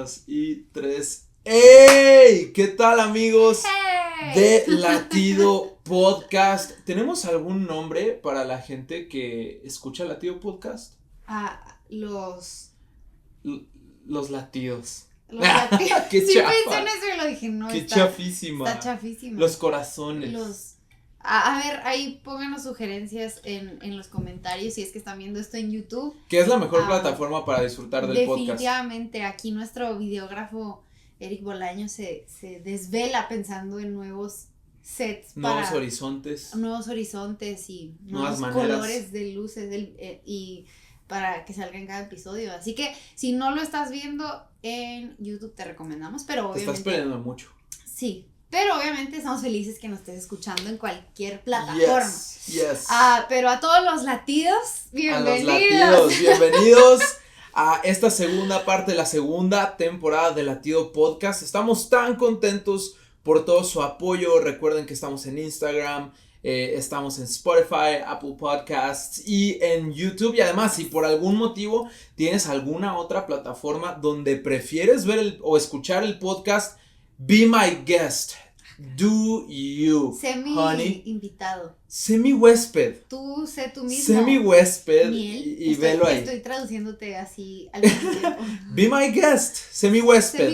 2 y 3. ¡Ey! ¿Qué tal, amigos de Latido Podcast? ¿Tenemos algún nombre para la gente que escucha Latido Podcast? Los latidos. Los latidos. ¡Qué sí, chafa! pensé en eso y lo dije, no. ¡Qué chafísima! Está chafísima. Los corazones. A ver, ahí pónganos sugerencias en los comentarios si es que están viendo esto en YouTube. Que es la mejor plataforma para disfrutar del podcast. Definitivamente, aquí nuestro videógrafo Eric Bolaño se desvela pensando en nuevos sets. Nuevos horizontes y nuevas nuevos maneras. Colores de luces y para que salga en cada episodio. Así que si no lo estás viendo en YouTube te recomendamos, pero obviamente. Te estás perdiendo mucho. Sí. Pero obviamente estamos felices que nos estés escuchando en cualquier plataforma. Yes. Pero a todos los latidos, bienvenidos. A los latidos, bienvenidos a esta segunda parte de la segunda temporada de Latido Podcast. Estamos tan contentos por todo su apoyo. Recuerden que estamos en Instagram, estamos en Spotify, Apple Podcasts y en YouTube. Y además, si por algún motivo tienes alguna otra plataforma donde prefieres ver o escuchar el podcast, be my guest. Do you, honey? Invitado. Sé mi huésped. Tú sé tú mismo. Sé mi huésped y velo ahí. Estoy traduciéndote así al mismo tiempo. Be my guest. Sé mi huésped.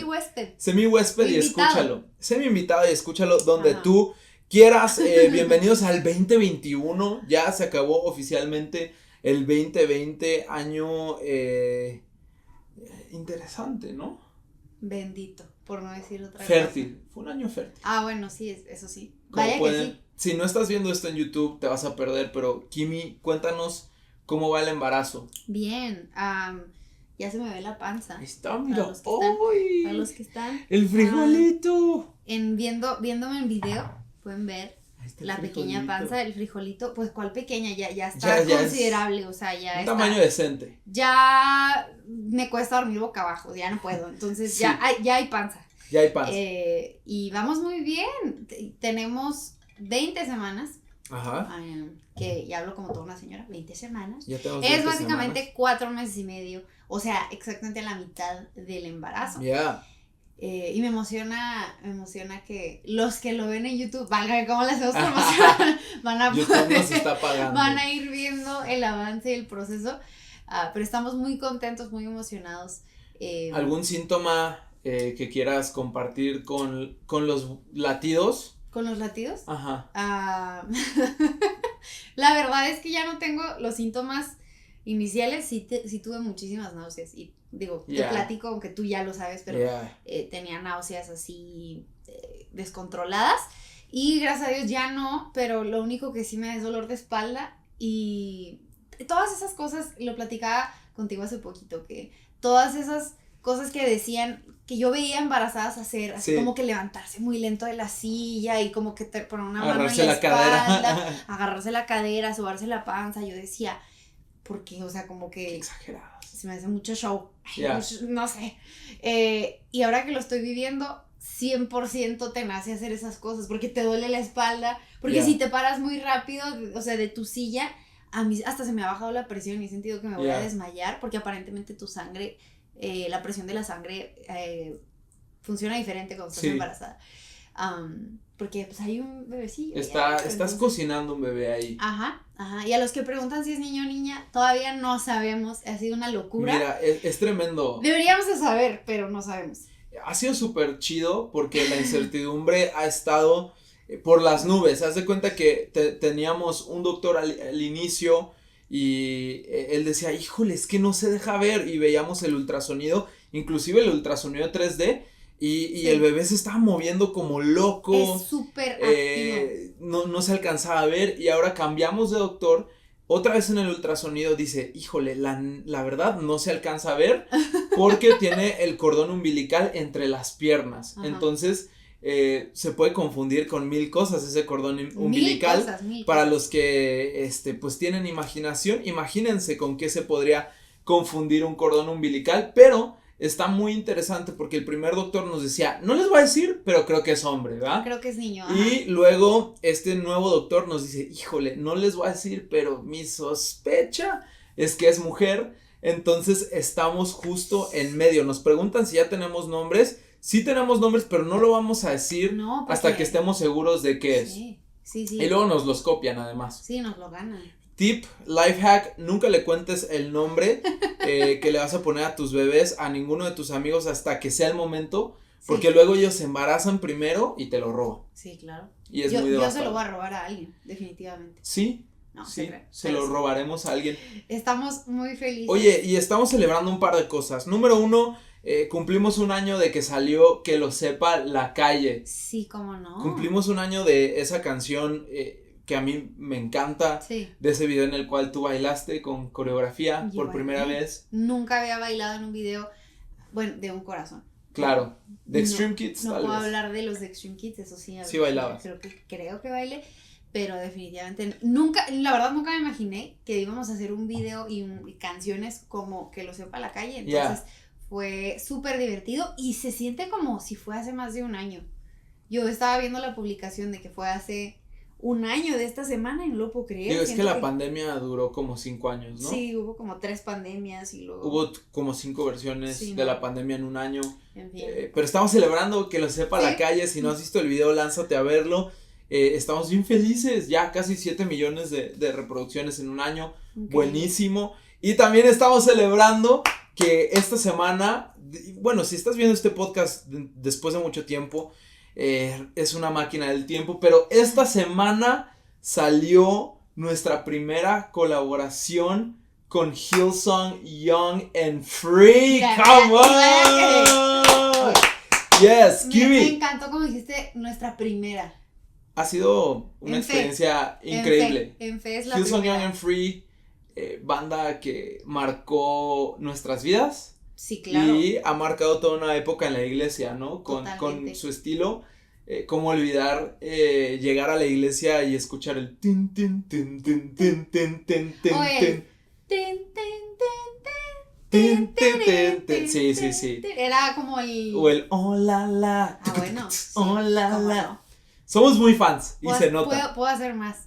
Sé mi huésped. Y escúchalo. Sé mi invitado y escúchalo donde Ajá. tú quieras. Bienvenidos al 2021. Ya se acabó oficialmente el 2020. Año interesante, ¿no? Bendito, por no decir otra Fértil. cosa. Fue un año fértil. Bueno, sí, eso sí. Vaya que sí. Si no estás viendo esto en YouTube, te vas a perder, pero Kimi, cuéntanos cómo va el embarazo. Bien, ya se me ve la panza. Ahí está, mira. Para los que están. El frijolito. Viéndome en video, pueden ver la pequeña panza, el frijolito. Pues, ¿cuál pequeña? Ya está considerable, o sea, ya un está. Tamaño decente. Ya me cuesta dormir boca abajo, ya no puedo. Entonces, sí. ya hay panza. Ya hay panza. Y vamos muy bien. Tenemos 20 semanas. Ajá. Que ya hablo como toda una señora, 20 semanas. Ya tenemos es 20 básicamente semanas. 4 meses y medio, o sea, exactamente a la mitad del embarazo. Ya. Y me emociona que los que lo ven en YouTube, valga cómo les hacemos promoción, YouTube nos está pagando. van a ir viendo el avance y el proceso, pero estamos muy contentos, muy emocionados. ¿Algún síntoma que quieras compartir con los latidos? ¿Con los latidos? Ajá. La verdad es que ya no tengo los síntomas iniciales, sí tuve muchísimas náuseas y digo, te platico, aunque tú ya lo sabes, pero tenía náuseas así descontroladas y gracias a Dios ya no, pero lo único que sí me da es dolor de espalda y todas esas cosas, lo platicaba contigo hace poquito, que todas esas cosas que decían que yo veía embarazadas hacer, así como que levantarse muy lento de la silla y como que te poner una mano en la espalda, agarrarse la cadera, sobarse la panza, yo decía, ¿por qué? O sea, como que exageradas. Se me hace mucho show, no sé, y ahora que lo estoy viviendo, 100% te nace hacer esas cosas, porque te duele la espalda, porque si te paras muy rápido, o sea, de tu silla, a mí hasta se me ha bajado la presión y he sentido que me voy a desmayar, porque aparentemente tu sangre, la presión de la sangre funciona diferente cuando estás embarazada. Porque pues hay un bebecillo. Estás cocinando un bebé ahí. Ajá. Y a los que preguntan si es niño o niña, todavía no sabemos. Ha sido una locura. Mira, es tremendo. Deberíamos de saber, pero no sabemos. Ha sido súper chido porque la incertidumbre ha estado por las nubes. Haz de cuenta que teníamos un doctor al inicio y él decía, híjole, es que no se deja ver, y veíamos el ultrasonido, inclusive el ultrasonido 3D, y el bebé se estaba moviendo como loco. Es súper activo. No se alcanzaba a ver, y ahora cambiamos de doctor. Otra vez en el ultrasonido dice, híjole, la verdad no se alcanza a ver porque tiene el cordón umbilical entre las piernas. Ajá. Entonces se puede confundir con 1000 cosas ese cordón umbilical. Mil para cosas. los que pues tienen imaginación, imagínense con qué se podría confundir un cordón umbilical, pero está muy interesante porque el primer doctor nos decía, no les voy a decir, pero creo que es hombre, ¿verdad? Creo que es niño. Y luego este nuevo doctor nos dice, híjole, no les voy a decir, pero mi sospecha es que es mujer. Entonces estamos justo en medio. Nos preguntan si ya tenemos nombres. Sí tenemos nombres, pero no lo vamos a decir hasta que estemos seguros de qué es. Sí. Y luego nos los copian además. Sí, nos lo ganan. Tip, life hack, nunca le cuentes el nombre que le vas a poner a tus bebés a ninguno de tus amigos hasta que sea el momento, porque luego ellos se embarazan primero y te lo roban. Sí, claro. Y es muy devastador. Yo se lo voy a robar a alguien, definitivamente. Sí. No, sí, se lo robaremos a alguien. Estamos muy felices. Oye, y estamos celebrando un par de cosas. Número 1, cumplimos un año de que salió Que lo sepa la calle. Sí, cómo no. Cumplimos un año de esa canción que a mí me encanta. Sí. De ese video en el cual tú bailaste con coreografía por primera vez. Nunca había bailado en un video, bueno, de un corazón. Claro, de Extreme Kids no tal vez. No puedo hablar de los de Extreme Kids, eso sí. Sí bailabas. Creo que bailé. Pero definitivamente la verdad nunca me imaginé que íbamos a hacer un video y canciones como Que lo sepa la calle. Entonces fue súper divertido y se siente como si fue hace más de un año. Yo estaba viendo la publicación de que fue hace un año de esta semana y no lo puedo creer. Digo, es que la pandemia duró como 5 años, ¿no? Sí, hubo como 3 pandemias y luego. Hubo como 5 versiones de la pandemia en un año. En fin. Pero estamos celebrando Que lo sepa la calle. Si no has visto el video, lánzate a verlo. Estamos bien felices, ya casi 7 millones de reproducciones en un año, buenísimo, y también estamos celebrando que esta semana, bueno, si estás viendo este podcast después de mucho tiempo, es una máquina del tiempo, pero esta semana salió nuestra primera colaboración con Hillsong Young and Free. ¡Come on! Yes, Kiwi. Me encantó como dijiste, nuestra primera. Ha sido una experiencia increíble. En fe es la Hillsong primera. Young and Free, banda que marcó nuestras vidas. Sí, claro. Y ha marcado toda una época en la iglesia, ¿no? Con su estilo. Cómo olvidar llegar a la iglesia y escuchar el tin, tin, tin, tin, tin, tin, tin, tin, tin. Sí. Era como el. O el oh la la. Ah, bueno. Oh la la. Somos muy fans y se nota. Puedo hacer más.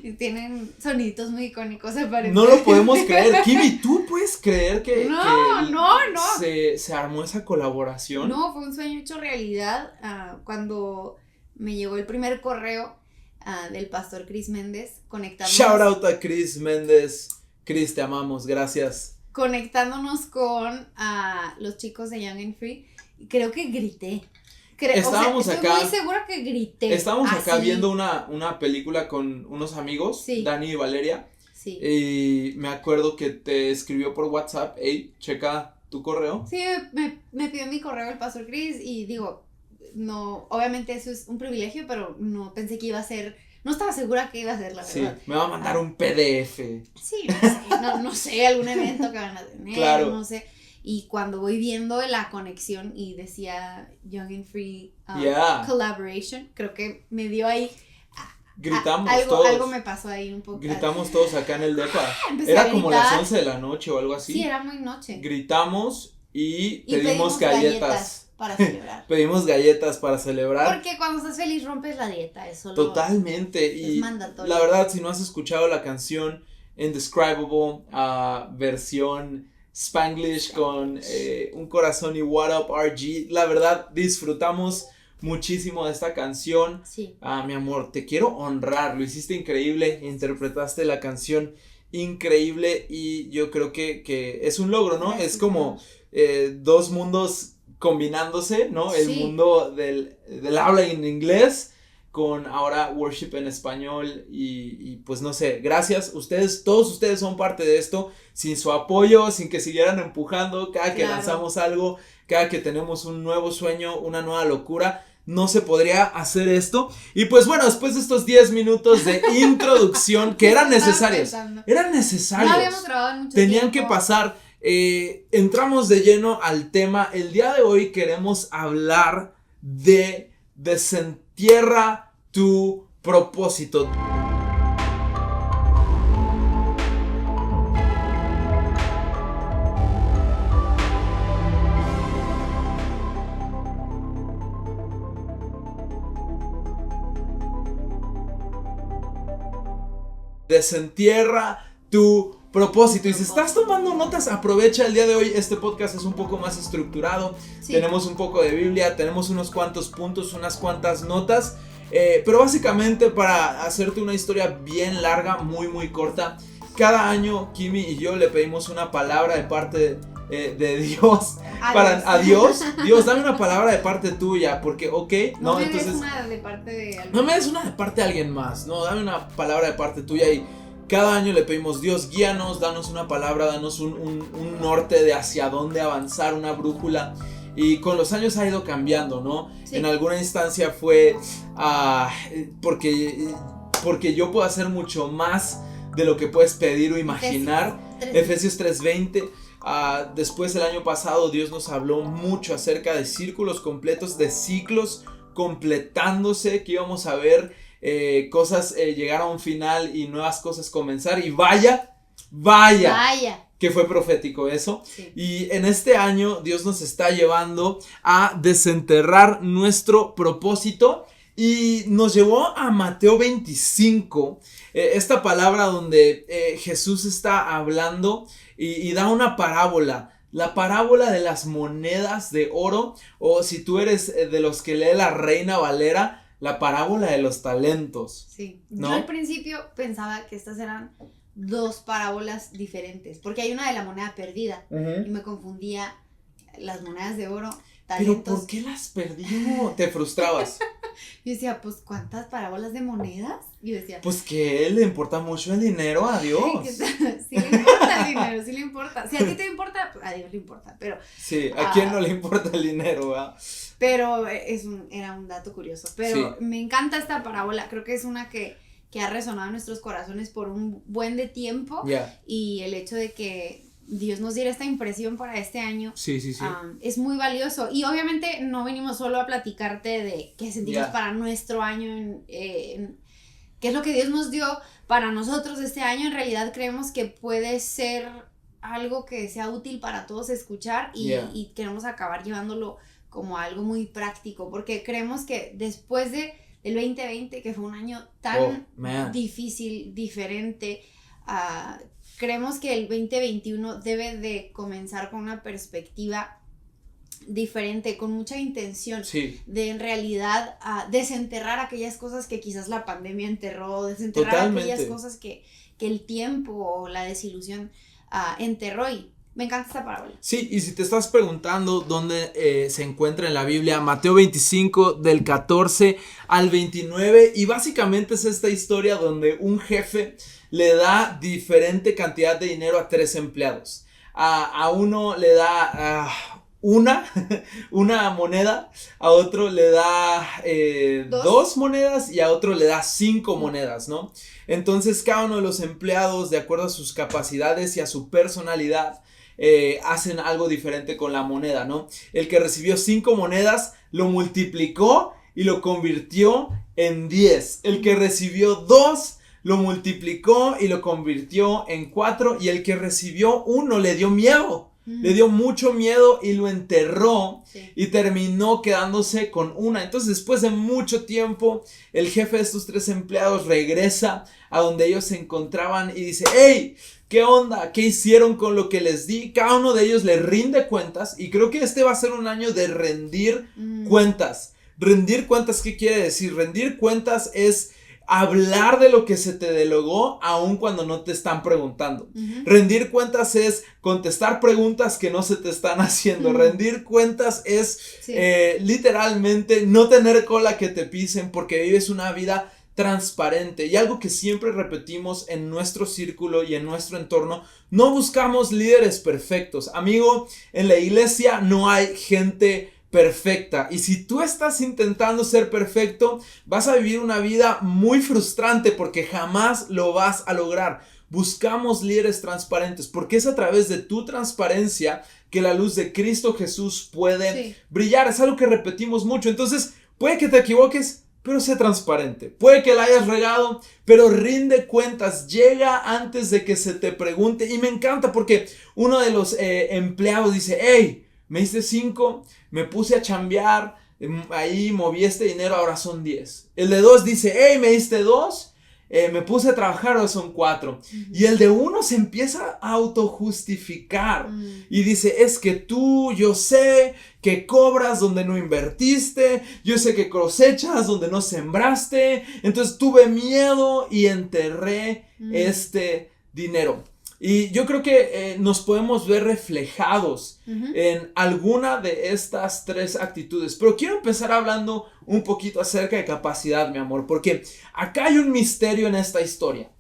Y tienen soniditos muy icónicos, se parece. No lo podemos creer. Kiwi, ¿tú puedes creer que No. Se armó esa colaboración? No, fue un sueño hecho realidad. Cuando me llegó el primer correo del pastor Chris Méndez, conectándonos. Shout out a Chris Méndez. Chris, te amamos, gracias. Conectándonos con los chicos de Young and Free. Creo que grité. Estábamos acá. Estoy muy segura que grité. Estábamos acá viendo una película con unos amigos, Dani y Valeria. Sí. Y me acuerdo que te escribió por WhatsApp, hey, checa tu correo. Sí, me pidió mi correo el pastor Chris y digo, no, obviamente eso es un privilegio, pero no pensé que iba a ser, no estaba segura que iba a ser, la verdad. Sí, me va a mandar un PDF. Sí, no sé, algún evento que van a tener, claro. No sé. Y cuando voy viendo la conexión y decía Young and Free Collaboration, creo que me dio ahí. Gritamos todos. Algo me pasó ahí un poco. Gritamos todos acá en el depa. Era como las 11 de la noche o algo así. Sí, era muy noche. Gritamos y pedimos galletas. Para celebrar. Pedimos galletas para celebrar. Porque cuando estás feliz rompes la dieta, eso totalmente. Es mandatorio. La verdad, si no has escuchado la canción Indescribable, versión Spanglish con un corazón y What Up RG, la verdad disfrutamos muchísimo de esta canción. Sí. Mi amor, te quiero honrar, lo hiciste increíble, interpretaste la canción increíble y yo creo que es un logro, ¿no? Es como dos mundos combinándose, ¿no? El mundo del habla en inglés con ahora worship en español y pues no sé, gracias, todos ustedes son parte de esto, sin su apoyo, sin que siguieran empujando, cada que lanzamos algo, cada que tenemos un nuevo sueño, una nueva locura, no se podría hacer esto, y pues bueno, después de estos 10 minutos de introducción, que eran necesarios, no habíamos grabado en mucho tenían tiempo. Que pasar, entramos de lleno al tema, el día de hoy queremos hablar de Desentierra tu propósito. desentierra tu propósito. Y si estás tomando notas, aprovecha el día de hoy. Este podcast es un poco más estructurado. Sí. Tenemos un poco de Biblia, tenemos unos cuantos puntos, unas cuantas notas. Pero básicamente, para hacerte una historia bien larga, muy muy corta, cada año Kimi y yo le pedimos una palabra de parte de Dios. A Dios, dame una palabra de parte tuya, porque no me des una de parte de alguien. No me des una de parte de alguien más, no, dame una palabra de parte tuya. Y cada año le pedimos: Dios, guíanos, danos una palabra, danos un norte de hacia dónde avanzar, una brújula. Y con los años ha ido cambiando, ¿no? Sí. En alguna instancia fue porque yo puedo hacer mucho más de lo que puedes pedir o imaginar. Efesios 3:20. Después, el año pasado, Dios nos habló mucho acerca de círculos completos, de ciclos completándose, que íbamos a ver cosas llegar a un final y nuevas cosas comenzar. Y vaya que fue profético eso. Sí. Y en este año Dios nos está llevando a desenterrar nuestro propósito y nos llevó a Mateo 25, esta palabra donde Jesús está hablando y da una parábola. La parábola de las monedas de oro, o si tú eres de los que lee la Reina Valera, la parábola de los talentos. Sí, ¿no? Yo al principio pensaba que estas eran dos parábolas diferentes, porque hay una de la moneda perdida, y me confundía las monedas de oro, talentos. ¿Pero por qué las perdió? ¿Te frustrabas? Yo decía, pues, ¿cuántas parábolas de monedas? Yo decía, pues que él le importa mucho el dinero a Dios. Sí le importa el dinero, sí le importa. Si a ti te importa, pues a Dios le importa, pero... Sí, ¿a quién no le importa el dinero, verdad? Pero era un dato curioso, pero sí. Me encanta esta parábola, creo que es una que ha resonado en nuestros corazones por un buen de tiempo, y el hecho de que Dios nos diera esta impresión para este año, sí. Es muy valioso. Y obviamente no venimos solo a platicarte de qué sentimos para nuestro año, qué es lo que Dios nos dio para nosotros este año. En realidad creemos que puede ser algo que sea útil para todos escuchar, y queremos acabar llevándolo como algo muy práctico, porque creemos que después del 2020, que fue un año tan difícil, diferente, creemos que el 2021 debe de comenzar con una perspectiva diferente, con mucha intención de en realidad desenterrar aquellas cosas que quizás la pandemia enterró, desenterrar aquellas cosas que el tiempo o la desilusión enterró. Y me encanta esta parábola. Sí, y si te estás preguntando dónde se encuentra en la Biblia, Mateo 25 del 14 al 29, y básicamente es esta historia donde un jefe le da diferente cantidad de dinero a 3 empleados. A uno le da una moneda, a otro le da 2 monedas y a otro le da 5 monedas, ¿no? Entonces cada uno de los empleados, de acuerdo a sus capacidades y a su personalidad, hacen algo diferente con la moneda, ¿no? El que recibió 5 monedas lo multiplicó y lo convirtió en 10. El que recibió 2 lo multiplicó y lo convirtió en 4. Y el que recibió 1 le dio miedo. Le dio mucho miedo y lo enterró, y terminó quedándose con 1. Entonces, después de mucho tiempo, el jefe de estos 3 empleados regresa a donde ellos se encontraban y dice: ¡Hey! ¿Qué onda? ¿Qué hicieron con lo que les di? Cada uno de ellos le rinde cuentas, y creo que este va a ser un año de rendir cuentas. Rendir cuentas, ¿qué quiere decir? Rendir cuentas es hablar de lo que se te delegó aun cuando no te están preguntando. Rendir cuentas es contestar preguntas que no se te están haciendo. Rendir cuentas es literalmente no tener cola que te pisen, porque vives una vida transparente. Y algo que siempre repetimos en nuestro círculo y en nuestro entorno: no buscamos líderes perfectos. Amigo, en la iglesia no hay gente perfecta, y si tú estás intentando ser perfecto, vas a vivir una vida muy frustrante, porque jamás lo vas a lograr. Buscamos líderes transparentes, porque es a través de tu transparencia que la luz de Cristo Jesús puede brillar. Es algo que repetimos mucho. Entonces, puede que te equivoques, pero sé transparente. Puede que la hayas regado, pero rinde cuentas. Llega antes de que se te pregunte. Y me encanta porque uno de los empleados dice: hey, me diste 5, me puse a chambear, ahí moví este dinero, ahora son 10. El de 2 dice: hey, me diste 2 me puse a trabajar, o son 4. Y el de 1 se empieza a autojustificar. Y dice, es que tú, yo sé que cobras donde no invertiste, yo sé que cosechas donde no sembraste, entonces tuve miedo y enterré este dinero. Y yo creo que nos podemos ver reflejados en alguna de estas 3 actitudes. Pero quiero empezar hablando un poquito acerca de capacidad, mi amor, porque acá hay un misterio en esta historia.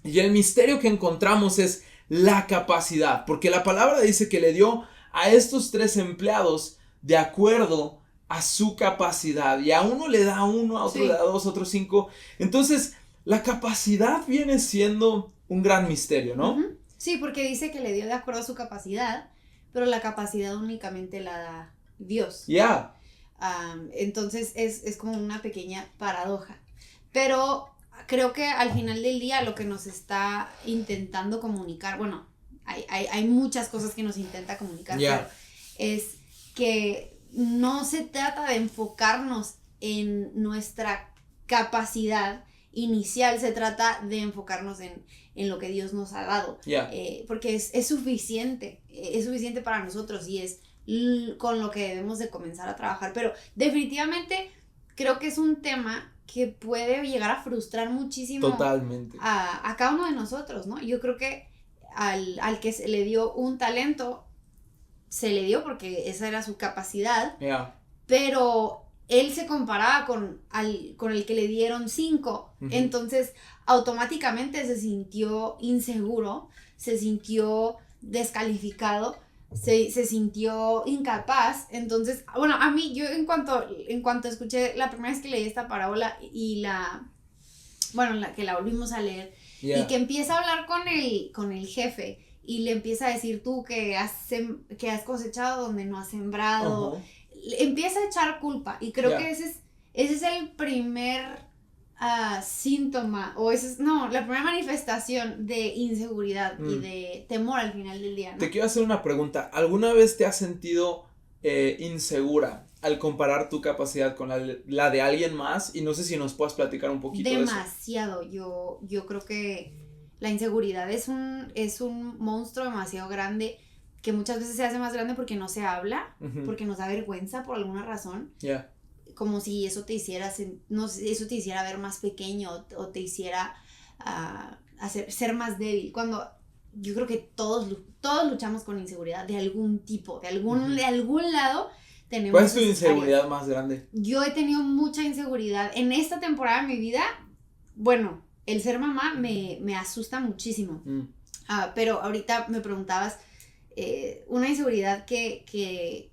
Y el misterio que encontramos es la capacidad, porque la palabra dice que le dio a estos 3 empleados de acuerdo a su capacidad. Y a uno le da 1, a otro le da 2, a otro 5. Entonces, la capacidad viene siendo un gran misterio, ¿no? Sí, porque dice que le dio de acuerdo a su capacidad, pero la capacidad únicamente la da Dios. Ya. Entonces es como una pequeña paradoja. Pero creo que al final del día lo que nos está intentando comunicar, bueno, hay muchas cosas que nos intenta comunicar, pero es que no se trata de enfocarnos en nuestra capacidad inicial, se trata de enfocarnos en lo que Dios nos ha dado, porque es suficiente para nosotros y es con lo que debemos de comenzar a trabajar, pero definitivamente creo que es un tema que puede llegar a frustrar muchísimo totalmente a cada uno de nosotros, ¿no? Yo creo que al que se le dio un talento, se le dio porque esa era su capacidad, pero él se comparaba con el que le dieron 5, entonces automáticamente se sintió inseguro, se sintió descalificado, se sintió incapaz. Entonces, bueno, a mí, yo en cuanto escuché la primera vez que leí esta parábola y que la volvimos a leer, y que empieza a hablar con el jefe y le empieza a decir, tú que has cosechado donde no has sembrado, empieza a echar culpa, y creo que ese es el primer síntoma, la primera manifestación de inseguridad y de temor al final del día, ¿no? Te quiero hacer una pregunta. ¿Alguna vez te has sentido insegura al comparar tu capacidad con la de alguien más? Y no sé si nos puedas platicar un poquito de eso. Demasiado. Yo creo que la inseguridad es un monstruo demasiado grande, que muchas veces se hace más grande porque no se habla, porque nos da vergüenza por alguna razón. Como si eso te hiciera, eso te hiciera ver más pequeño o te hiciera ser más débil. Cuando yo creo que todos luchamos con inseguridad de algún tipo, de algún lado tenemos. ¿Cuál es tu inseguridad más grande? Yo he tenido mucha inseguridad en esta temporada de mi vida. Bueno, el ser mamá me asusta muchísimo. Pero ahorita me preguntabas, una inseguridad que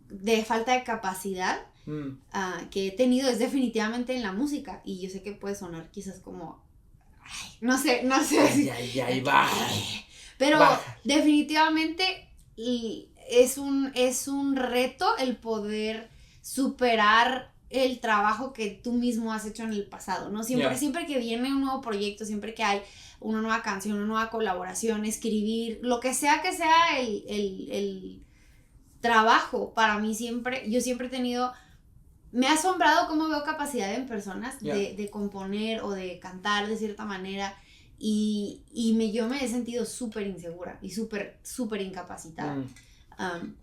de falta de capacidad que he tenido es definitivamente en la música, y yo sé que puede sonar quizás como no sé ay, baja. Pero definitivamente es un reto el poder superar el trabajo que tú mismo has hecho en el pasado, ¿no? Siempre que viene un nuevo proyecto, siempre que hay una nueva canción, una nueva colaboración, escribir, lo que sea el trabajo, para mí yo siempre he tenido, me ha asombrado cómo veo capacidad en personas de componer o de cantar de cierta manera, y yo me he sentido súper insegura y súper incapacitada,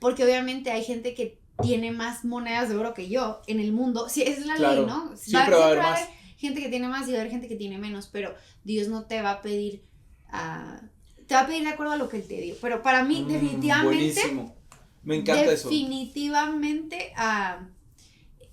porque obviamente hay gente que tiene más monedas de oro que yo en el mundo. Sí, esa es la ley, ¿no? Siempre va a haber más. Gente que tiene más y va a haber gente que tiene menos, pero Dios no te va a pedir, te va a pedir de acuerdo a lo que Él te dio. Pero para mí, definitivamente. Buenísimo. Me encanta eso. Definitivamente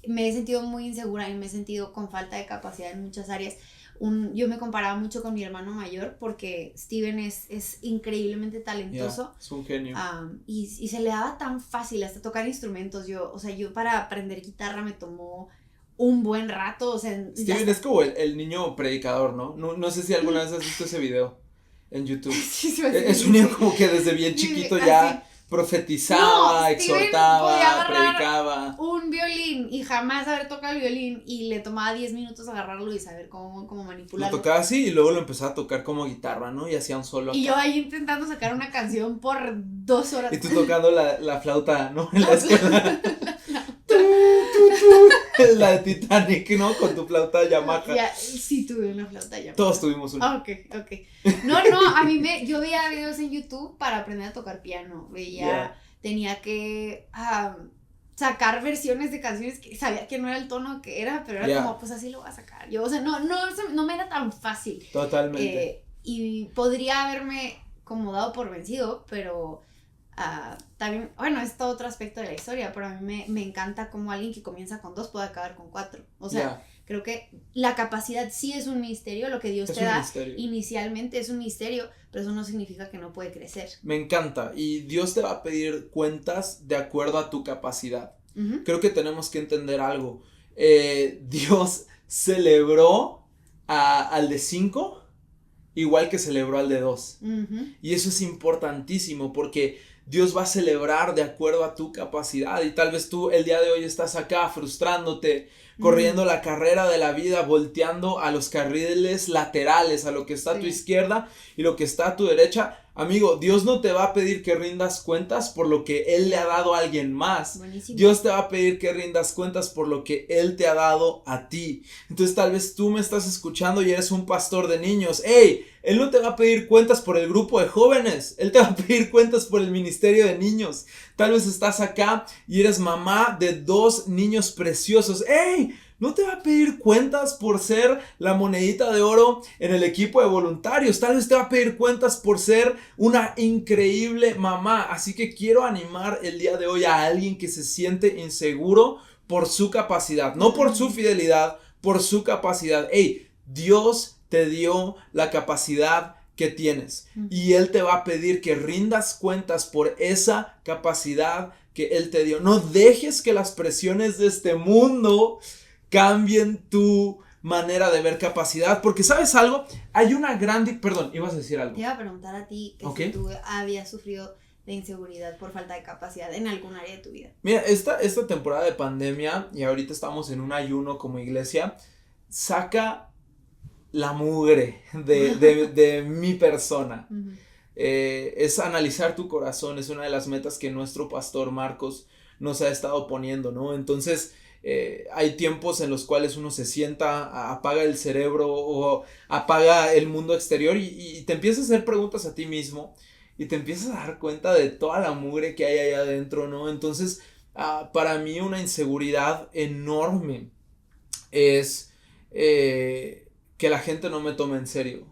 me he sentido muy insegura y me he sentido con falta de capacidad en muchas áreas. Yo me comparaba mucho con mi hermano mayor, porque Steven es increíblemente talentoso. Es un genio. Y se le daba tan fácil hasta tocar instrumentos. Yo para aprender guitarra me tomó un buen rato. Steven es como el niño predicador, ¿no? No sé si alguna vez has visto ese video en YouTube. Sí, es un niño como que desde bien chiquito ya profetizaba, exhortaba, predicaba. Un violín y jamás saber tocar el violín, y le tomaba 10 minutos agarrarlo y saber cómo manipularlo. Lo tocaba así y luego lo empezaba a tocar como guitarra, ¿no? Y hacía un solo. Y yo ahí intentando sacar una canción por 2 horas. Y tú tocando la flauta, ¿no? En la escuela. La de Titanic, ¿no? Con tu flauta Yamaha. Ya, sí tuve una flauta Yamaha. Todos tuvimos una. Ok. No, yo veía videos en YouTube para aprender a tocar piano. Tenía que sacar versiones de canciones que sabía que no era el tono que era, pero era como, pues así lo voy a sacar. Yo, o sea, no me era tan fácil. Totalmente. Y podría haberme como dado por vencido, pero también, bueno, es todo otro aspecto de la historia, pero a mí me encanta cómo alguien que comienza con 2 puede acabar con 4. O sea, creo que la capacidad sí es un misterio, lo que Dios te da inicialmente es un misterio, pero eso no significa que no puede crecer. Me encanta, y Dios te va a pedir cuentas de acuerdo a tu capacidad. Creo que tenemos que entender algo. Dios celebró al de 5 igual que celebró al de 2. Y eso es importantísimo porque Dios va a celebrar de acuerdo a tu capacidad. Y tal vez tú el día de hoy estás acá frustrándote, corriendo la carrera de la vida, volteando a los carriles laterales, a lo que está a tu izquierda y lo que está a tu derecha. Amigo, Dios no te va a pedir que rindas cuentas por lo que Él le ha dado a alguien más. Buenísimo. Dios te va a pedir que rindas cuentas por lo que Él te ha dado a ti. Entonces tal vez tú me estás escuchando y eres un pastor de niños. ¡Ey! Él no te va a pedir cuentas por el grupo de jóvenes. Él te va a pedir cuentas por el ministerio de niños. Tal vez estás acá y eres mamá de 2 niños preciosos. ¡Ey! No te va a pedir cuentas por ser la monedita de oro en el equipo de voluntarios. Tal vez te va a pedir cuentas por ser una increíble mamá. Así que quiero animar el día de hoy a alguien que se siente inseguro por su capacidad. No por su fidelidad, por su capacidad. ¡Ey! Dios te dio la capacidad que tienes. Y Él te va a pedir que rindas cuentas por esa capacidad que Él te dio. No dejes que las presiones de este mundo cambien tu manera de ver capacidad, porque ¿sabes algo? Hay una gran... Perdón, ibas a decir algo. Te iba a preguntar a ti que si tú habías sufrido de inseguridad por falta de capacidad en algún área de tu vida. Mira, esta temporada de pandemia, y ahorita estamos en un ayuno como iglesia, saca la mugre de mi persona. Es analizar tu corazón, es una de las metas que nuestro pastor Marcos nos ha estado poniendo, ¿no? Entonces... hay tiempos en los cuales uno se sienta, apaga el cerebro o apaga el mundo exterior y te empiezas a hacer preguntas a ti mismo y te empiezas a dar cuenta de toda la mugre que hay ahí adentro, ¿no? Entonces, para mí una inseguridad enorme es que la gente no me tome en serio.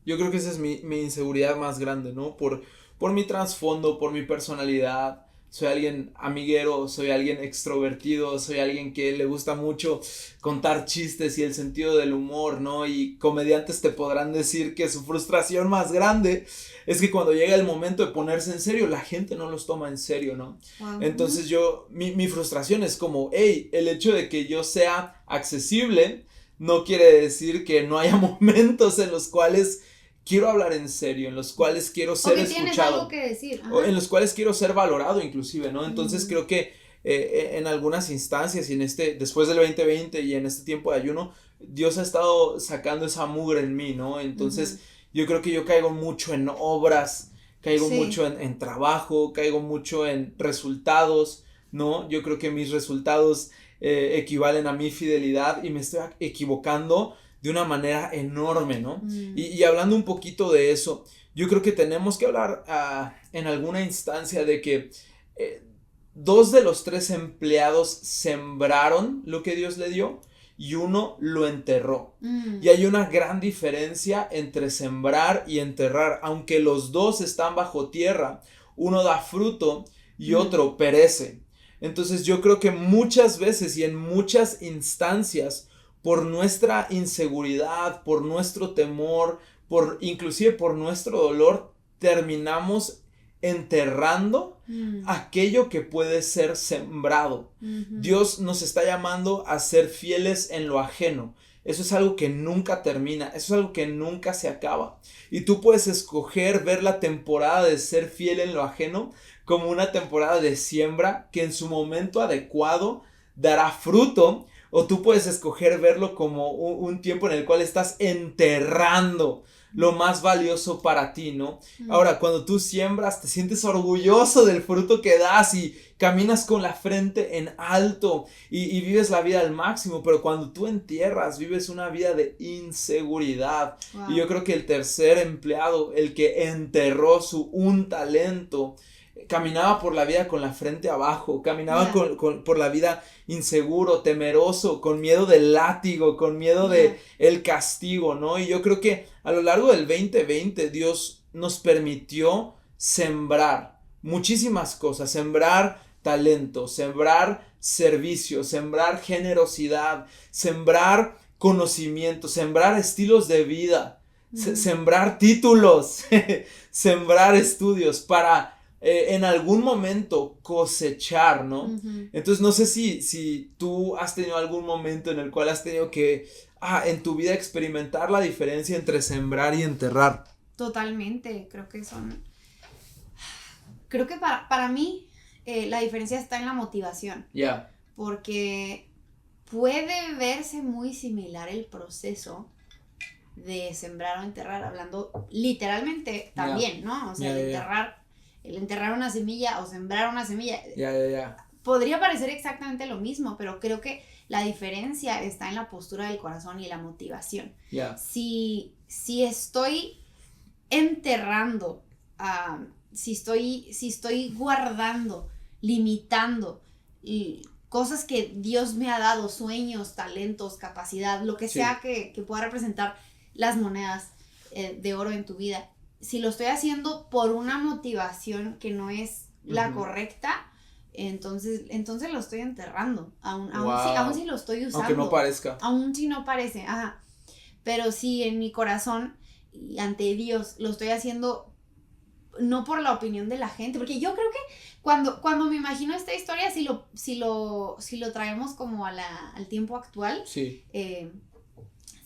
Yo creo que esa es mi inseguridad más grande, ¿no? Por mi trasfondo, por mi personalidad. Soy alguien amiguero, soy alguien extrovertido, soy alguien que le gusta mucho contar chistes y el sentido del humor, ¿no? Y comediantes te podrán decir que su frustración más grande es que cuando llega el momento de ponerse en serio, la gente no los toma en serio, ¿no? Wow. Entonces mi frustración es como, hey, el hecho de que yo sea accesible no quiere decir que no haya momentos en los cuales... quiero hablar en serio, en los cuales quiero ser escuchado. Tienes algo que decir. O en los cuales quiero ser valorado inclusive, ¿no? Entonces creo que en algunas instancias y después del 2020 y en este tiempo de ayuno, Dios ha estado sacando esa mugre en mí, ¿no? Entonces yo creo que yo caigo mucho en obras, caigo mucho en trabajo, caigo mucho en resultados, ¿no? Yo creo que mis resultados equivalen a mi fidelidad y me estoy equivocando de una manera enorme, ¿no? Y hablando un poquito de eso, yo creo que tenemos que hablar en alguna instancia de que 2 de los 3 empleados sembraron lo que Dios le dio y 1 lo enterró. Y hay una gran diferencia entre sembrar y enterrar, aunque los 2 están bajo tierra, uno da fruto y otro perece. Entonces yo creo que muchas veces y en muchas instancias, por nuestra inseguridad, por nuestro temor, inclusive por nuestro dolor, terminamos enterrando aquello que puede ser sembrado. Dios nos está llamando a ser fieles en lo ajeno. Eso es algo que nunca termina, eso es algo que nunca se acaba. Y tú puedes escoger ver la temporada de ser fiel en lo ajeno como una temporada de siembra que en su momento adecuado dará fruto. o tú puedes escoger verlo como un tiempo en el cual estás enterrando lo más valioso para ti, ¿no? Ahora, cuando tú siembras, te sientes orgulloso del fruto que das y caminas con la frente en alto y vives la vida al máximo, pero cuando tú entierras, vives una vida de inseguridad. Wow. Y yo creo que el tercer empleado, el que enterró un talento, caminaba por la vida con la frente abajo, caminaba por la vida inseguro, temeroso, con miedo del látigo, con miedo de el castigo, ¿no? Y yo creo que a lo largo del 2020 Dios nos permitió sembrar muchísimas cosas, sembrar talento, sembrar servicio, sembrar generosidad, sembrar conocimiento, sembrar estilos de vida, sembrar títulos, sembrar estudios para en algún momento cosechar, ¿no? Entonces no sé si tú has tenido algún momento en el cual has tenido que en tu vida experimentar la diferencia entre sembrar y enterrar. Totalmente, creo que para mí la diferencia está en la motivación. Ya. Porque puede verse muy similar el proceso de sembrar o enterrar, hablando literalmente también, ¿no? O sea, el enterrar una semilla o sembrar una semilla. Podría parecer exactamente lo mismo, pero creo que la diferencia está en la postura del corazón y la motivación. Si estoy enterrando, si estoy guardando, limitando cosas que Dios me ha dado, sueños, talentos, capacidad, lo que sea que pueda representar las monedas de oro en tu vida, si lo estoy haciendo por una motivación que no es la correcta, entonces lo estoy enterrando, aún si lo estoy usando. Aunque no parezca. Aún si no parece, pero si en mi corazón y ante Dios lo estoy haciendo no por la opinión de la gente, porque yo creo que cuando me imagino esta historia, si lo traemos como al tiempo actual,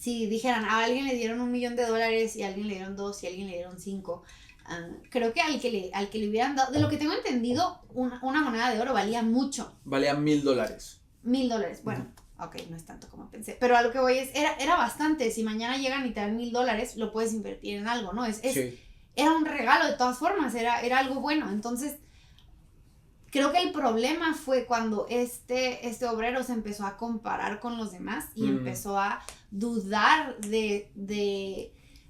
si dijeran a alguien le dieron $1 millón y a alguien le dieron 2 y a alguien le dieron 5, creo que al que le hubieran dado, de lo que tengo entendido, una moneda de oro valía mucho. Valía $1,000. $1,000, bueno, ok, no es tanto como pensé, pero a lo que voy era bastante. Si mañana llegan y te dan $1,000, lo puedes invertir en algo, ¿no? Era un regalo de todas formas, era algo bueno. Entonces creo que el problema fue cuando este obrero se empezó a comparar con los demás y empezó a dudar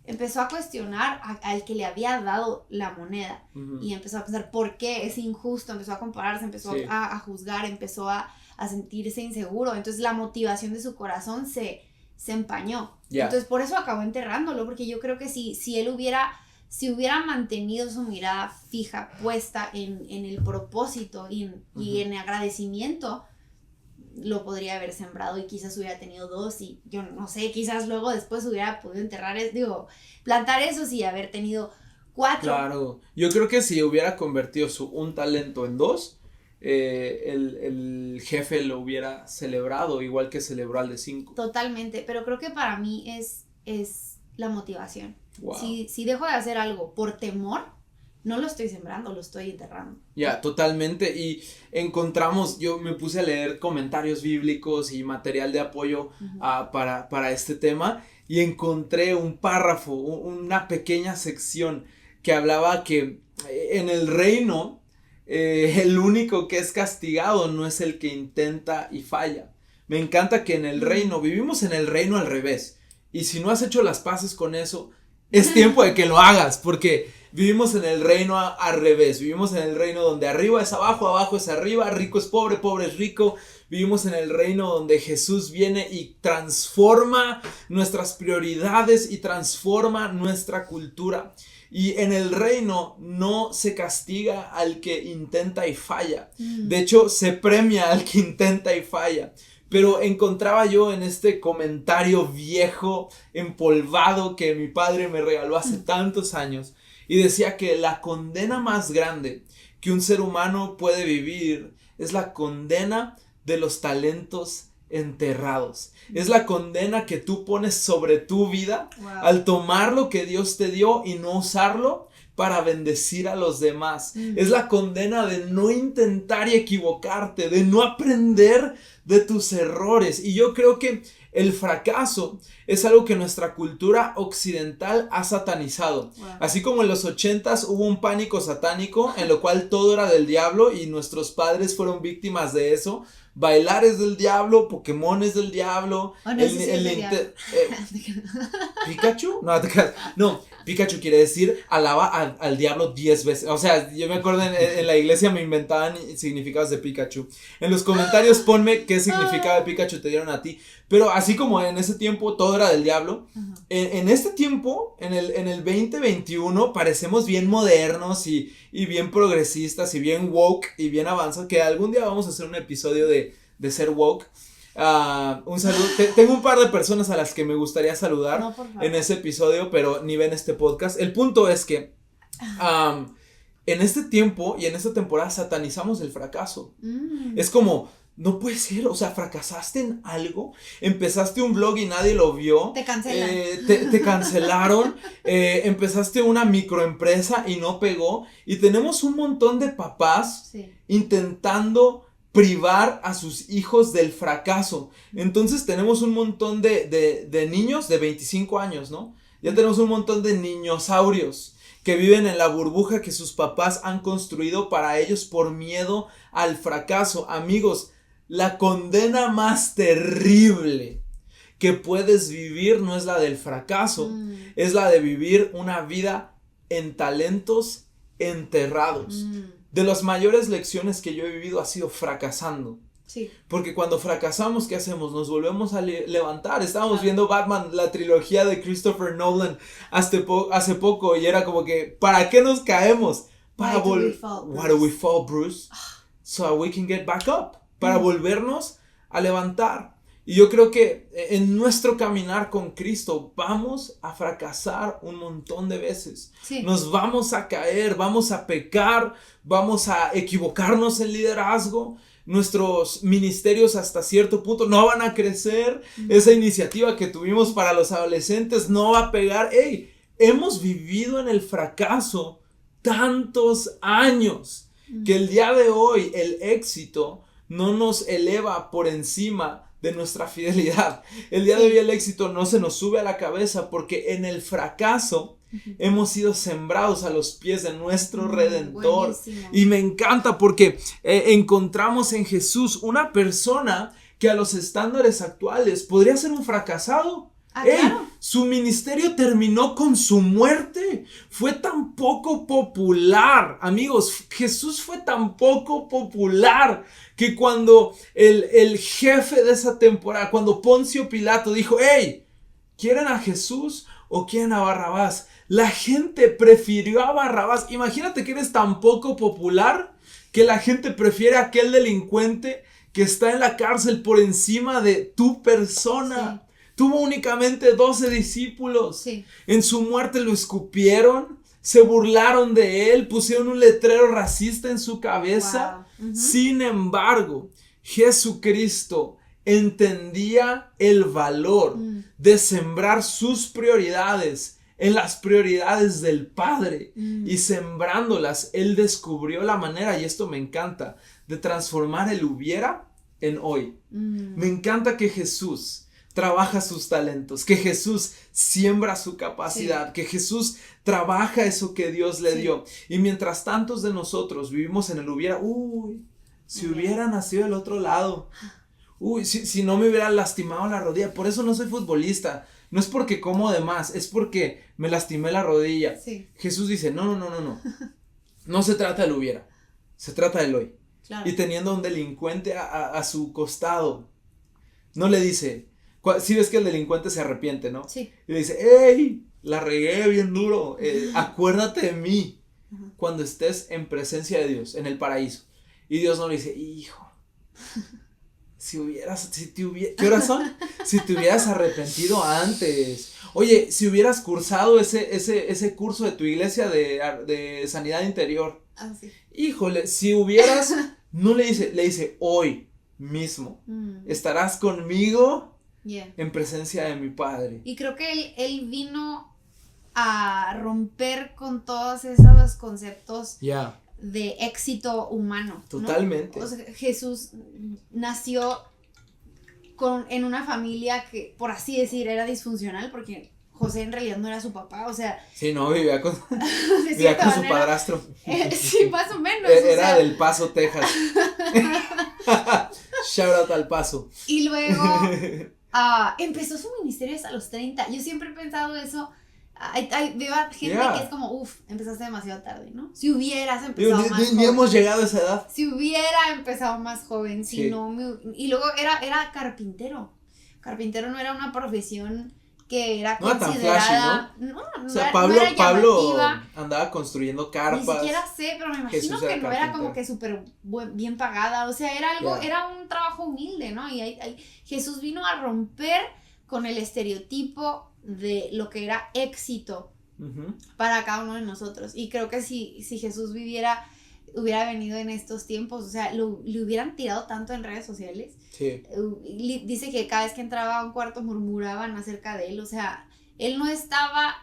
empezó a cuestionar al que le había dado la moneda, y empezó a pensar por qué es injusto, empezó a compararse, empezó a juzgar, empezó a sentirse inseguro. Entonces la motivación de su corazón se empañó. Entonces por eso acabó enterrándolo, porque yo creo que si él hubiera mantenido su mirada fija, puesta en el propósito y en agradecimiento, lo podría haber sembrado y quizás hubiera tenido 2 y yo no sé, quizás luego después hubiera podido plantar esos y haber tenido 4. Claro, yo creo que si hubiera convertido un talento en 2, el jefe lo hubiera celebrado igual que celebró al de 5. Totalmente, pero creo que para mí es la motivación. Wow. Si dejo de hacer algo por temor, no lo estoy sembrando, lo estoy enterrando. Totalmente. Y yo me puse a leer comentarios bíblicos y material de apoyo para este tema, y encontré un párrafo, una pequeña sección que hablaba que en el reino el único que es castigado no es el que intenta y falla. Me encanta que en el reino, vivimos en el reino al revés, y si no has hecho las paces con eso, es tiempo de que lo hagas, porque vivimos en el reino al revés. Vivimos en el reino donde arriba es abajo, abajo es arriba, rico es pobre, pobre es rico. Vivimos en el reino donde Jesús viene y transforma nuestras prioridades y transforma nuestra cultura. Y en el reino no se castiga al que intenta y falla. De hecho, se premia al que intenta y falla. Pero encontraba yo en este comentario viejo, empolvado, que mi padre me regaló hace tantos años, y decía que la condena más grande que un ser humano puede vivir es la condena de los talentos enterrados. Es la condena que tú pones sobre tu vida al tomar lo que Dios te dio y no usarlo para bendecir a los demás. Es la condena de no intentar y equivocarte, de no aprender de tus errores. Y yo creo que el fracaso es algo que nuestra cultura occidental ha satanizado. Wow. Así como en los 80s hubo un pánico satánico en lo cual todo era del diablo y nuestros padres fueron víctimas de eso. Bailar es del diablo, Pokémon es del diablo. Oh, no, ¿Pikachu? No, Pikachu quiere decir alaba al diablo 10 veces. O sea, yo me acuerdo en la iglesia me inventaban significados de Pikachu. En los comentarios ponme qué significado de Pikachu te dieron a ti. Pero así como en ese tiempo todo era del diablo, en este tiempo, en el 2021, parecemos bien modernos y bien progresistas y bien woke y bien avanzados, que algún día vamos a hacer un episodio de ser woke. Un saludo, tengo un par de personas a las que me gustaría saludar en ese episodio, pero ni ven este podcast. El punto es que en este tiempo y en esta temporada satanizamos el fracaso. Es como, no puede ser, o sea, fracasaste en algo, empezaste un blog y nadie lo vio. Te cancelan. Te cancelaron, empezaste una microempresa y no pegó. Y tenemos un montón de papás intentando privar a sus hijos del fracaso. Entonces tenemos un montón de niños de 25 años, ¿no? Ya tenemos un montón de niñosaurios que viven en la burbuja que sus papás han construido para ellos por miedo al fracaso. Amigos, la condena más terrible que puedes vivir no es la del fracaso, es la de vivir una vida en talentos enterrados. De las mayores lecciones que yo he vivido ha sido fracasando. Sí. Porque cuando fracasamos, ¿qué hacemos? Nos volvemos a levantar. Estábamos viendo Batman, la trilogía de Christopher Nolan hace poco y era como que, ¿para qué nos caemos? Para Why do we fall, Bruce? So we can get back up. Para volvernos a levantar. Y yo creo que en nuestro caminar con Cristo vamos a fracasar un montón de veces. Sí. Nos vamos a caer, vamos a pecar, vamos a equivocarnos en liderazgo. Nuestros ministerios hasta cierto punto no van a crecer. Esa iniciativa que tuvimos para los adolescentes no va a pegar. ¡Ey! Hemos vivido en el fracaso tantos años que el día de hoy el éxito no nos eleva por encima de nuestra fidelidad. El día de hoy el éxito no se nos sube a la cabeza porque en el fracaso hemos sido sembrados a los pies de nuestro Redentor. Buenísimo. Y me encanta porque encontramos en Jesús una persona que a los estándares actuales podría ser un fracasado. Claro. Su ministerio terminó con su muerte. Fue tan poco popular, amigos. Jesús fue tan poco popular que cuando el jefe de esa temporada, cuando Poncio Pilato dijo, hey, ¿quieren a Jesús o quieren a Barrabás? La gente prefirió a Barrabás. Imagínate que eres tan poco popular que la gente prefiere a aquel delincuente que está en la cárcel por encima de tu persona. Sí. Tuvo únicamente 12 discípulos. Sí. En su muerte lo escupieron, se burlaron de él, pusieron un letrero racista en su cabeza. Wow. Sin embargo, Jesucristo entendía el valor de sembrar sus prioridades en las prioridades del Padre y sembrándolas, Él descubrió la manera, y esto me encanta, de transformar el hubiera en hoy. Me encanta que Jesús trabaja sus talentos, que Jesús siembra su capacidad, que Jesús trabaja eso que Dios le dio. Y mientras tantos de nosotros vivimos en el hubiera, si hubiera nacido del otro lado, si no me hubiera lastimado la rodilla, por eso no soy futbolista, no es porque como de más, es porque me lastimé la rodilla. Sí. Jesús dice, no se trata del hubiera, se trata del hoy. Claro. Y teniendo a un delincuente a su costado, no le dice, si ves que el delincuente se arrepiente, ¿no? Sí. Y le dice, hey, la regué bien duro, acuérdate de mí cuando estés en presencia de Dios, en el paraíso. Y Dios no le dice, hijo, ¿qué horas son? Si te hubieras arrepentido antes. Oye, si hubieras cursado ese curso de tu iglesia de sanidad interior. Sí. Híjole, si hubieras, no le dice, hoy mismo, estarás conmigo en presencia de mi Padre. Y creo que él vino a romper con todos esos conceptos de éxito humano, ¿no? Totalmente. O sea, Jesús nació en una familia que, por así decir, era disfuncional, porque José en realidad no era su papá, o sea. Sí, no, vivía con su padrastro. Sí, más o menos. Era del Paso, Texas. Shout out al Paso. Y luego empezó su ministerio hasta los 30. Yo siempre he pensado eso. Veo gente que es como, empezaste demasiado tarde, ¿no? Si hubieras empezado más joven. Ni hemos llegado a esa edad. Si hubiera empezado más joven, si no y luego era carpintero. Carpintero no era una profesión que era considerada. No, o sea, Pablo andaba construyendo carpas. Ni siquiera sé, pero me imagino que no era como que súper bien pagada. O sea, era un trabajo humilde, ¿no? Y Jesús vino a romper con el estereotipo de lo que era éxito para cada uno de nosotros. Y creo que si Jesús hubiera venido en estos tiempos, o sea, le hubieran tirado tanto en redes sociales. Sí. Dice que cada vez que entraba a un cuarto murmuraban acerca de él. O sea, él no estaba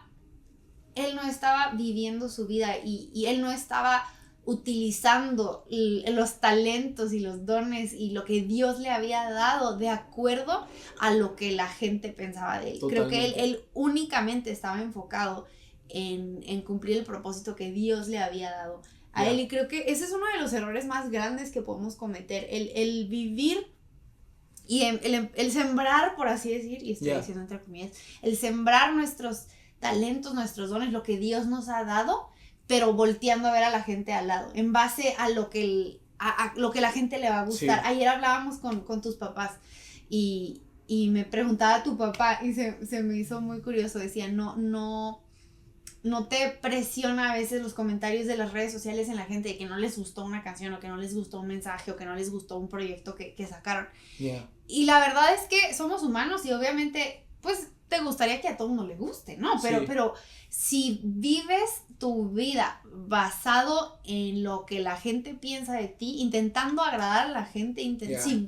viviendo su vida y él no estaba utilizando los talentos y los dones y lo que Dios le había dado de acuerdo a lo que la gente pensaba de él. Totalmente. Creo que él únicamente estaba enfocado en cumplir el propósito que Dios le había dado a él, y creo que ese es uno de los errores más grandes que podemos cometer, el vivir y el sembrar, por así decir, y estoy diciendo entre comillas, el sembrar nuestros talentos, nuestros dones, lo que Dios nos ha dado, pero volteando a ver a la gente al lado, en base a lo que la gente le va a gustar. Sí. Ayer hablábamos con tus papás y me preguntaba tu papá y se me hizo muy curioso, decía, no te presiona a veces los comentarios de las redes sociales en la gente de que no les gustó una canción o que no les gustó un mensaje o que no les gustó un proyecto que sacaron. Yeah. Y la verdad es que somos humanos y obviamente, pues, te gustaría que a todo mundo le guste, ¿no? Pero si vives tu vida basado en lo que la gente piensa de ti, intentando agradar a la gente,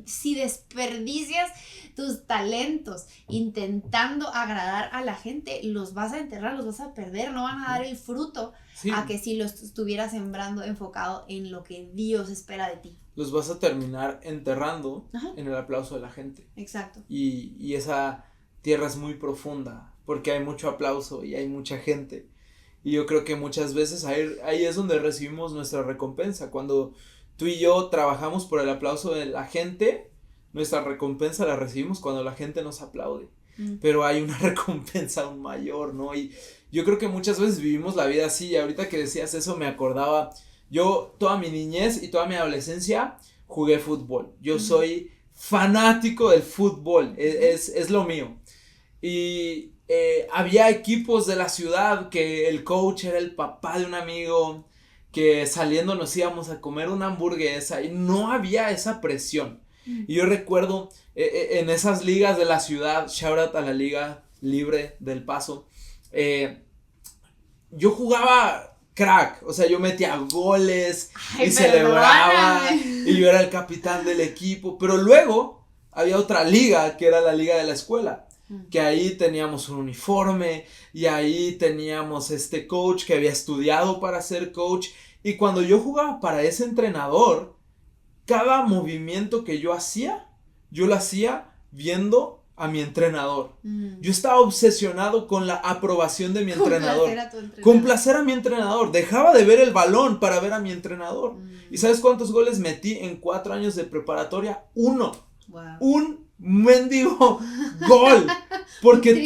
si desperdicias tus talentos intentando agradar a la gente, los vas a enterrar, los vas a perder, no van a dar el fruto a que si los estuvieras sembrando enfocado en lo que Dios espera de ti. Los vas a terminar enterrando en el aplauso de la gente. Exacto. Y esa tierra es muy profunda porque hay mucho aplauso y hay mucha gente. Y yo creo que muchas veces ahí es donde recibimos nuestra recompensa. Cuando tú y yo trabajamos por el aplauso de la gente, nuestra recompensa la recibimos cuando la gente nos aplaude. Pero hay una recompensa aún mayor, ¿no? Y yo creo que muchas veces vivimos la vida así. Y ahorita que decías eso me acordaba. Yo toda mi niñez y toda mi adolescencia jugué fútbol. Yo soy fanático del fútbol. Es lo mío. Y había equipos de la ciudad que el coach era el papá de un amigo, que saliendo nos íbamos a comer una hamburguesa y no había esa presión. Y yo recuerdo en esas ligas de la ciudad, shout out a la Liga Libre del Paso, yo jugaba crack, o sea, yo metía goles y celebraba y yo era el capitán del equipo, pero luego había otra liga que era la liga de la escuela, que ahí teníamos un uniforme y ahí teníamos este coach que había estudiado para ser coach, y cuando yo jugaba para ese entrenador, cada movimiento que yo hacía, yo lo hacía viendo a mi entrenador. Yo estaba obsesionado con la aprobación de mi entrenador. Complacer a mi entrenador. Dejaba de ver el balón para ver a mi entrenador. ¿Y sabes cuántos goles metí en 4 años de preparatoria? 1. Wow. Un mendigo gol. Porque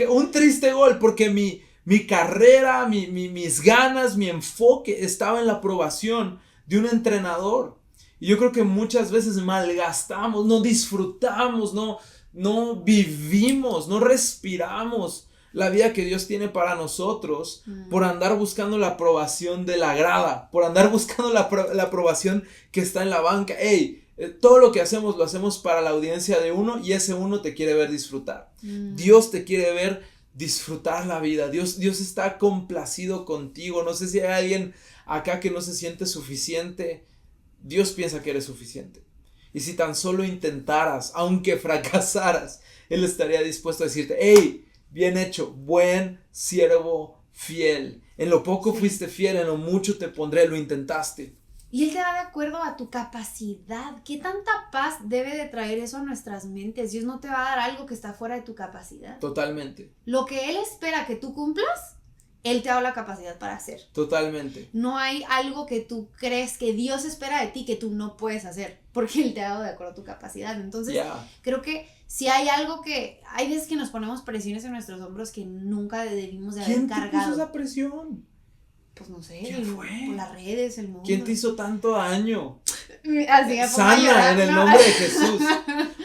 un triste gol. Porque mi carrera, mis ganas, mi enfoque estaba en la aprobación de un entrenador. Y yo creo que muchas veces malgastamos, no disfrutamos, no vivimos, no respiramos la vida que Dios tiene para nosotros por andar buscando la aprobación de la grada, por andar buscando la aprobación que está en la banca. Todo lo que hacemos lo hacemos para la audiencia de uno, y ese uno te quiere ver disfrutar. Dios te quiere ver disfrutar la vida. Dios está complacido contigo. No sé si hay alguien acá que no se siente suficiente. Dios piensa que eres suficiente. Y si tan solo intentaras, aunque fracasaras, Él estaría dispuesto a decirte: hey, bien hecho, buen siervo fiel. En lo poco fuiste fiel, en lo mucho te pondré, lo intentaste. Y Él te da de acuerdo a tu capacidad. ¿Qué tanta paz debe de traer eso a nuestras mentes? Dios no te va a dar algo que está fuera de tu capacidad. Totalmente. Lo que Él espera que tú cumplas, Él te da la capacidad para hacer. Totalmente. No hay algo que tú crees que Dios espera de ti que tú no puedes hacer, porque Él te ha dado de acuerdo a tu capacidad. Entonces, creo que si hay algo que, hay veces que nos ponemos presiones en nuestros hombros que nunca debimos de haber cargado. ¿Quién te puso esa presión? Pues no sé, ¿Quién fue? Por las redes, el mundo. ¿Quién te hizo tanto daño? Así me pongo a llorar, Sana en el nombre de Jesús.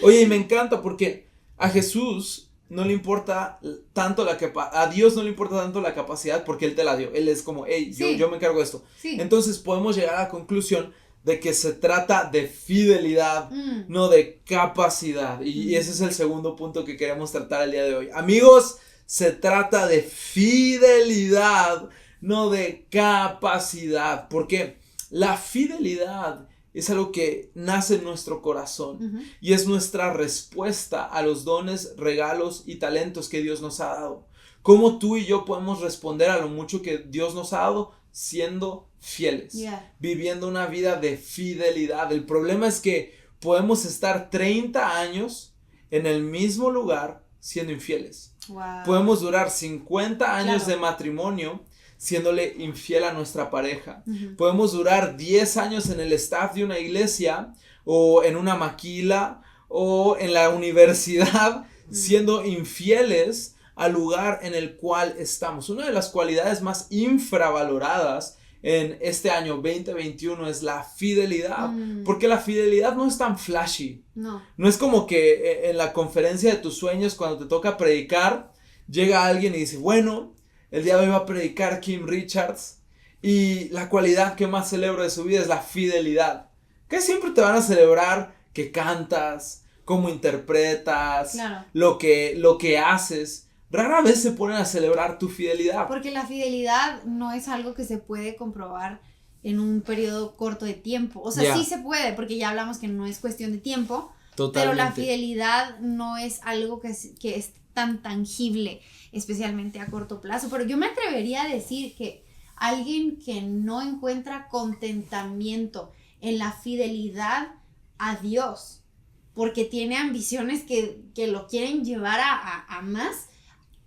Oye, y me encanta porque a Jesús no le importa tanto a Dios no le importa tanto la capacidad porque Él te la dio. Él es como, hey, yo me encargo de esto. Sí. Entonces podemos llegar a la conclusión de que se trata de fidelidad, no de capacidad. Y ese es el segundo punto que queremos tratar el día de hoy. Amigos, se trata de fidelidad, no de capacidad, porque la fidelidad es algo que nace en nuestro corazón y es nuestra respuesta a los dones, regalos y talentos que Dios nos ha dado. ¿Cómo tú y yo podemos responder a lo mucho que Dios nos ha dado? Siendo fieles, viviendo una vida de fidelidad. El problema es que podemos estar 30 años en el mismo lugar siendo infieles. Wow. Podemos durar 50 años de matrimonio siéndole infiel a nuestra pareja. Podemos durar 10 años en el staff de una iglesia o en una maquila o en la universidad siendo infieles al lugar en el cual estamos. Una de las cualidades más infravaloradas en este año 2021 es la fidelidad, porque la fidelidad no es tan flashy. No es como que en la conferencia de tus sueños, cuando te toca predicar, llega alguien y dice, bueno, el día de hoy va a predicar Kim Richards y la cualidad que más celebro de su vida es la fidelidad. Que siempre te van a celebrar que cantas, cómo interpretas, lo que haces. Rara vez se ponen a celebrar tu fidelidad. Porque la fidelidad no es algo que se puede comprobar en un periodo corto de tiempo. O sea, sí se puede, porque ya hablamos que no es cuestión de tiempo. Totalmente. Pero la fidelidad no es algo que es tan tangible, especialmente a corto plazo. Pero yo me atrevería a decir que alguien que no encuentra contentamiento en la fidelidad a Dios, porque tiene ambiciones que lo quieren llevar a más,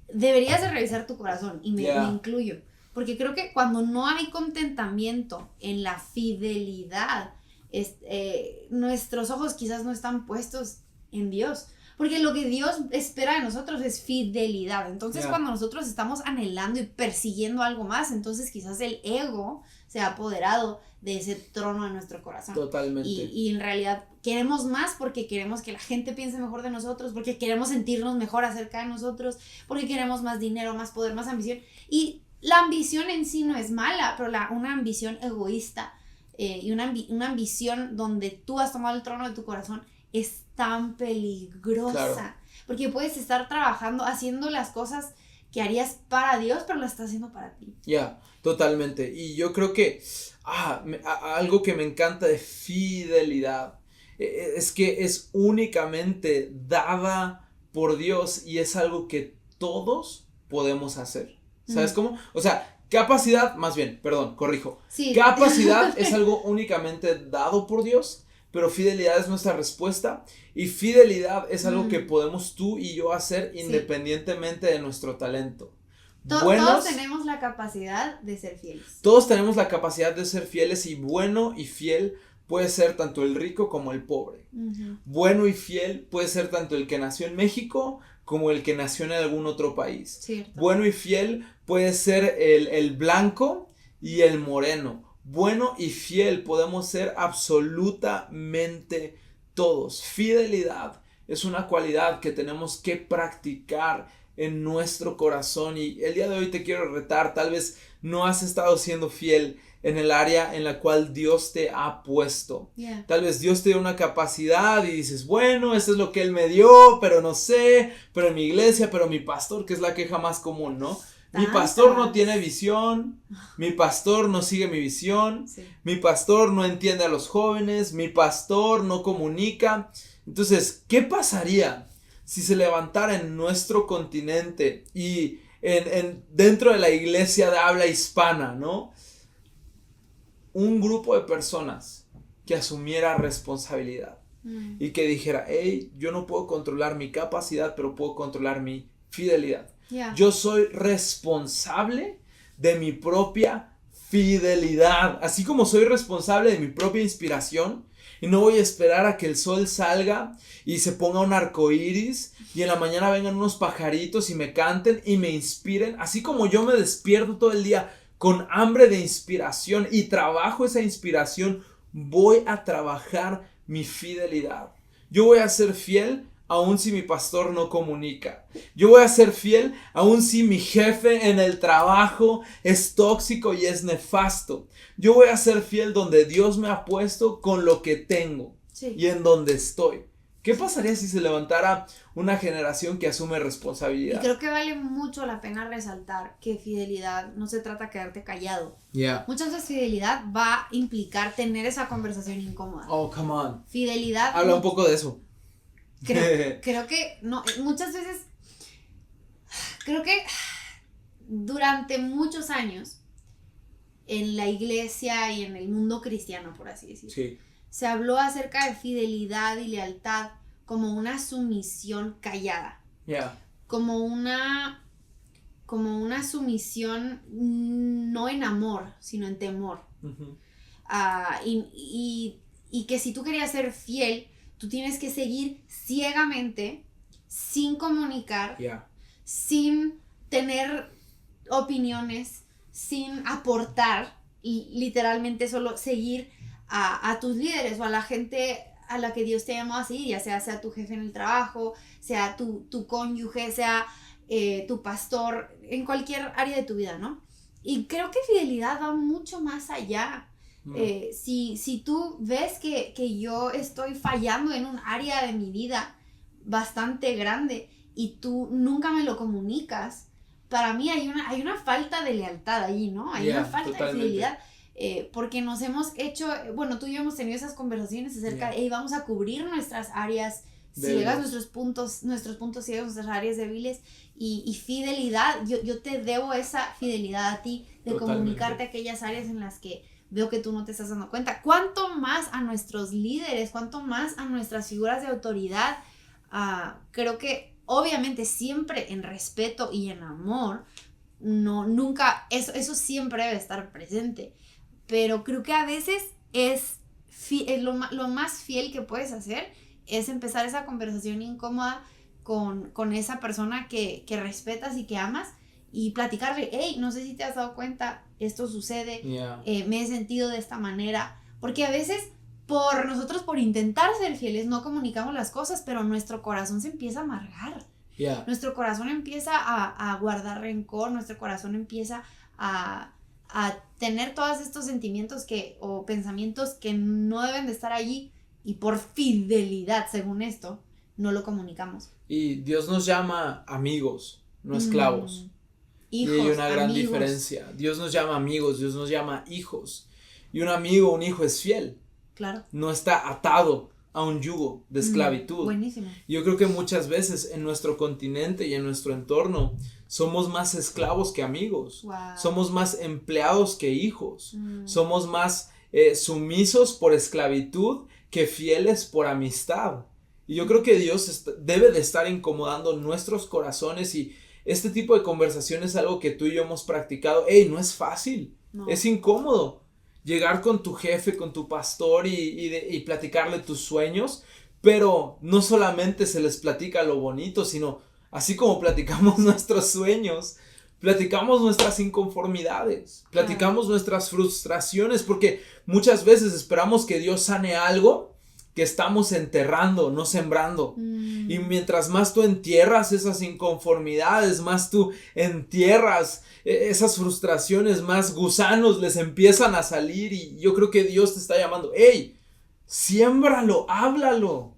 deberías de revisar tu corazón, y me incluyo, porque creo que cuando no hay contentamiento en la fidelidad, nuestros ojos quizás no están puestos en Dios, porque lo que Dios espera de nosotros es fidelidad. Entonces cuando nosotros estamos anhelando y persiguiendo algo más, entonces quizás el ego se ha apoderado de ese trono de nuestro corazón. Totalmente. Y en realidad queremos más porque queremos que la gente piense mejor de nosotros, porque queremos sentirnos mejor acerca de nosotros, porque queremos más dinero, más poder, más ambición. Y la ambición en sí no es mala, pero una ambición egoísta y una ambición donde tú has tomado el trono de tu corazón es tan peligrosa. Porque puedes estar trabajando, haciendo las cosas que harías para Dios, pero lo estás haciendo para ti. Totalmente. Y yo creo que algo que me encanta de fidelidad es que es únicamente dada por Dios y es algo que todos podemos hacer. ¿Sabes cómo? O sea, capacidad es algo únicamente dado por Dios, pero fidelidad es nuestra respuesta y fidelidad es algo que podemos tú y yo hacer independientemente de nuestro talento. Todos tenemos la capacidad de ser fieles. Todos tenemos la capacidad de ser fieles y bueno y fiel puede ser tanto el rico como el pobre. Bueno y fiel puede ser tanto el que nació en México como el que nació en algún otro país. Cierto. Bueno y fiel puede ser el blanco y el moreno. Bueno y fiel podemos ser absolutamente todos. Fidelidad es una cualidad que tenemos que practicar en nuestro corazón y el día de hoy te quiero retar. Tal vez no has estado siendo fiel en el área en la cual Dios te ha puesto. Tal vez Dios te dio una capacidad y dices, bueno, eso es lo que Él me dio, pero no sé, pero en mi iglesia, pero mi pastor, que es la queja más común, ¿no? Mi pastor no tiene visión, mi pastor no sigue mi visión, mi pastor no entiende a los jóvenes, mi pastor no comunica. Entonces, ¿qué pasaría si se levantara en nuestro continente y dentro de la iglesia de habla hispana, ¿no? un grupo de personas que asumiera responsabilidad y que dijera, hey, yo no puedo controlar mi capacidad, pero puedo controlar mi fidelidad. Yeah. Yo soy responsable de mi propia fidelidad, así como soy responsable de mi propia inspiración. Y no voy a esperar a que el sol salga y se ponga un arco iris y en la mañana vengan unos pajaritos y me canten y me inspiren. Así como yo me despierto todo el día con hambre de inspiración y trabajo esa inspiración, voy a trabajar mi fidelidad. Yo voy a ser fiel aun si mi pastor no comunica. Yo voy a ser fiel aun si mi jefe en el trabajo es tóxico y es nefasto. Yo voy a ser fiel donde Dios me ha puesto con lo que tengo y en donde estoy. ¿Qué pasaría si se levantara una generación que asume responsabilidad? Y creo que vale mucho la pena resaltar que fidelidad no se trata de quedarte callado. Muchas veces fidelidad va a implicar tener esa conversación incómoda. Oh, come on. Fidelidad. Habla un poco de eso. Creo que no, muchas veces, creo que durante muchos años en la iglesia y en el mundo cristiano, por así decirlo, se habló acerca de fidelidad y lealtad como una sumisión callada, como una sumisión no en amor, sino en temor. Y que si tú querías ser fiel, tú tienes que seguir ciegamente, sin comunicar, sin tener opiniones, sin aportar, y literalmente solo seguir a tus líderes o a la gente a la que Dios te llamó a seguir, ya sea tu jefe en el trabajo, sea tu cónyuge, sea tu pastor, en cualquier área de tu vida, ¿no? Y creo que fidelidad va mucho más allá. Si tú ves que yo estoy fallando en un área de mi vida bastante grande y tú nunca me lo comunicas, para mí hay una falta de lealtad allí, ¿no? Hay una falta totalmente de fidelidad, porque nos hemos hecho, bueno, tú y yo hemos tenido esas conversaciones acerca de, hey, vamos a cubrir nuestras áreas ciegas, nuestros puntos ciegos, nuestras áreas débiles, y fidelidad, yo te debo esa fidelidad a ti, de comunicarte aquellas áreas en las que veo que tú no te estás dando cuenta. Cuánto más a nuestros líderes, cuánto más a nuestras figuras de autoridad. Creo que obviamente siempre en respeto y en amor, nunca, eso siempre debe estar presente, pero creo que a veces es lo más fiel que puedes hacer es empezar esa conversación incómoda con esa persona que respetas y que amas, y platicarle, hey, no sé si te has dado cuenta, esto sucede, me he sentido de esta manera, porque a veces nosotros por intentar ser fieles no comunicamos las cosas, pero nuestro corazón se empieza a amargar, nuestro corazón empieza a guardar rencor, nuestro corazón empieza a tener todos estos sentimientos o pensamientos que no deben de estar allí, y por fidelidad, según esto, no lo comunicamos. Y Dios nos llama amigos, no esclavos. Hijos, y hay una gran diferencia. Dios nos llama amigos, Dios nos llama hijos. Y un hijo es fiel. Claro. No está atado a un yugo de esclavitud. Buenísimo. Yo creo que muchas veces en nuestro continente y en nuestro entorno somos más esclavos que amigos. Wow. Somos más empleados que hijos. Somos más sumisos por esclavitud que fieles por amistad. Y yo creo que Dios debe de estar incomodando nuestros corazones, y este tipo de conversación es algo que tú y yo hemos practicado. Hey, no es fácil, es incómodo llegar con tu jefe, con tu pastor y platicarle tus sueños, pero no solamente se les platica lo bonito, sino así como platicamos nuestros sueños, platicamos nuestras inconformidades, platicamos nuestras frustraciones, porque muchas veces esperamos que Dios sane algo que estamos enterrando, no sembrando. Y mientras más tú entierras esas inconformidades, más tú entierras esas frustraciones, más gusanos les empiezan a salir. Y yo creo que Dios te está llamando, hey, siémbralo, háblalo.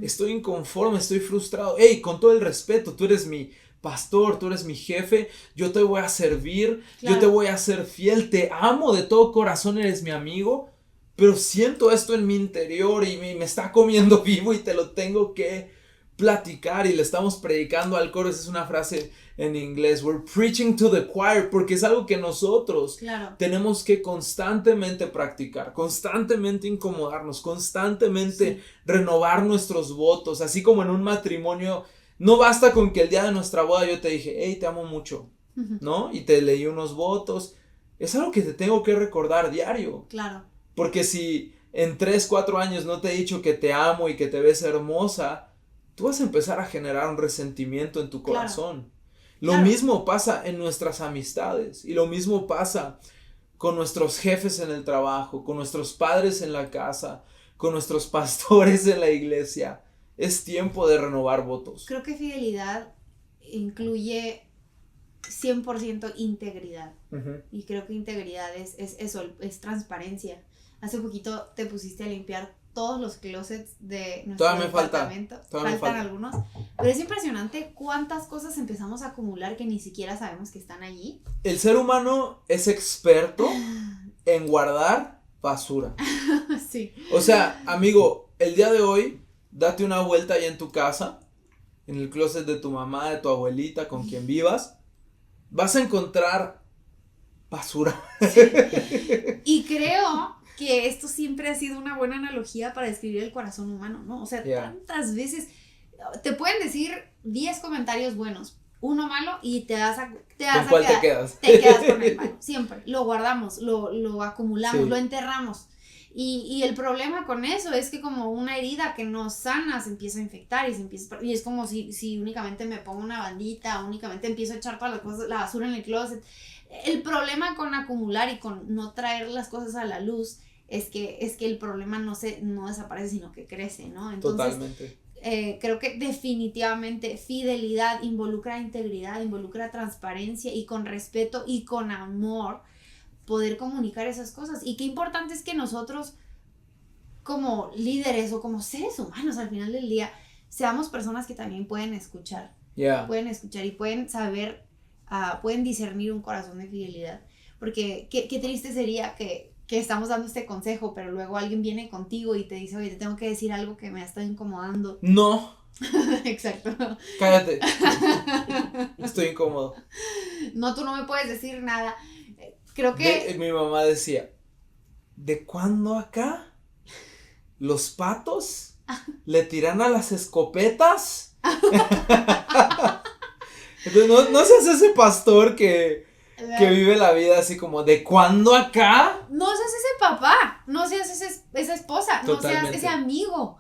Estoy inconforme, estoy frustrado. Hey, con todo el respeto, tú eres mi pastor, tú eres mi jefe, yo te voy a servir, yo te voy a ser fiel, te amo de todo corazón, eres mi amigo. Pero siento esto en mi interior y me está comiendo vivo y te lo tengo que platicar y le estamos predicando al coro. Esa es una frase en inglés, we're preaching to the choir, porque es algo que nosotros tenemos que constantemente practicar, constantemente incomodarnos, constantemente renovar nuestros votos, así como en un matrimonio. No basta con que el día de nuestra boda yo te dije, hey, te amo mucho, ¿no? Y te leí unos votos. Es algo que te tengo que recordar diario. Claro. Porque si en 3, 4 años no te he dicho que te amo y que te ves hermosa, tú vas a empezar a generar un resentimiento en tu corazón. Lo mismo pasa en nuestras amistades y lo mismo pasa con nuestros jefes en el trabajo, con nuestros padres en la casa, con nuestros pastores en la iglesia. Es tiempo de renovar votos. Creo que fidelidad incluye 100% integridad. Y creo que integridad es eso, es transparencia. Hace poquito te pusiste a limpiar todos los closets de nuestro departamento. Faltan algunos. Pero es impresionante cuántas cosas empezamos a acumular que ni siquiera sabemos que están allí. El ser humano es experto en guardar basura. Sí. O sea, amigo, el día de hoy, date una vuelta ahí en tu casa, en el closet de tu mamá, de tu abuelita, con quien vivas. Vas a encontrar basura. Sí. Y creo que esto siempre ha sido una buena analogía para describir el corazón humano, ¿no? O sea, tantas veces te pueden decir 10 comentarios buenos, uno malo y te vas a quedar. Te quedas. Te quedas con el malo, siempre. Lo guardamos, lo acumulamos, lo enterramos. Y el problema con eso es que como una herida que no sana se empieza a infectar y es como si únicamente me pongo una bandita, únicamente empiezo a echar todas las cosas, la basura en el closet. El problema con acumular y con no traer las cosas a la luz es que el problema no desaparece, sino que crece, ¿no? Entonces, totalmente. Creo que definitivamente fidelidad involucra integridad, involucra transparencia y con respeto y con amor poder comunicar esas cosas. Y qué importante es que nosotros como líderes o como seres humanos al final del día seamos personas que también pueden escuchar. Pueden escuchar y pueden saber, pueden discernir un corazón de fidelidad. Porque qué triste sería que estamos dando este consejo, pero luego alguien viene contigo y te dice, oye, te tengo que decir algo que me está incomodando. No. Exacto. Cállate. Estoy incómodo. No, tú no me puedes decir nada. Creo que... Mi mamá decía, ¿de cuándo acá los patos le tiran a las escopetas? Entonces, no seas ese pastor que vive la vida así como, ¿de cuándo acá? No seas ese papá, no seas esa esposa, Totalmente. No seas ese amigo,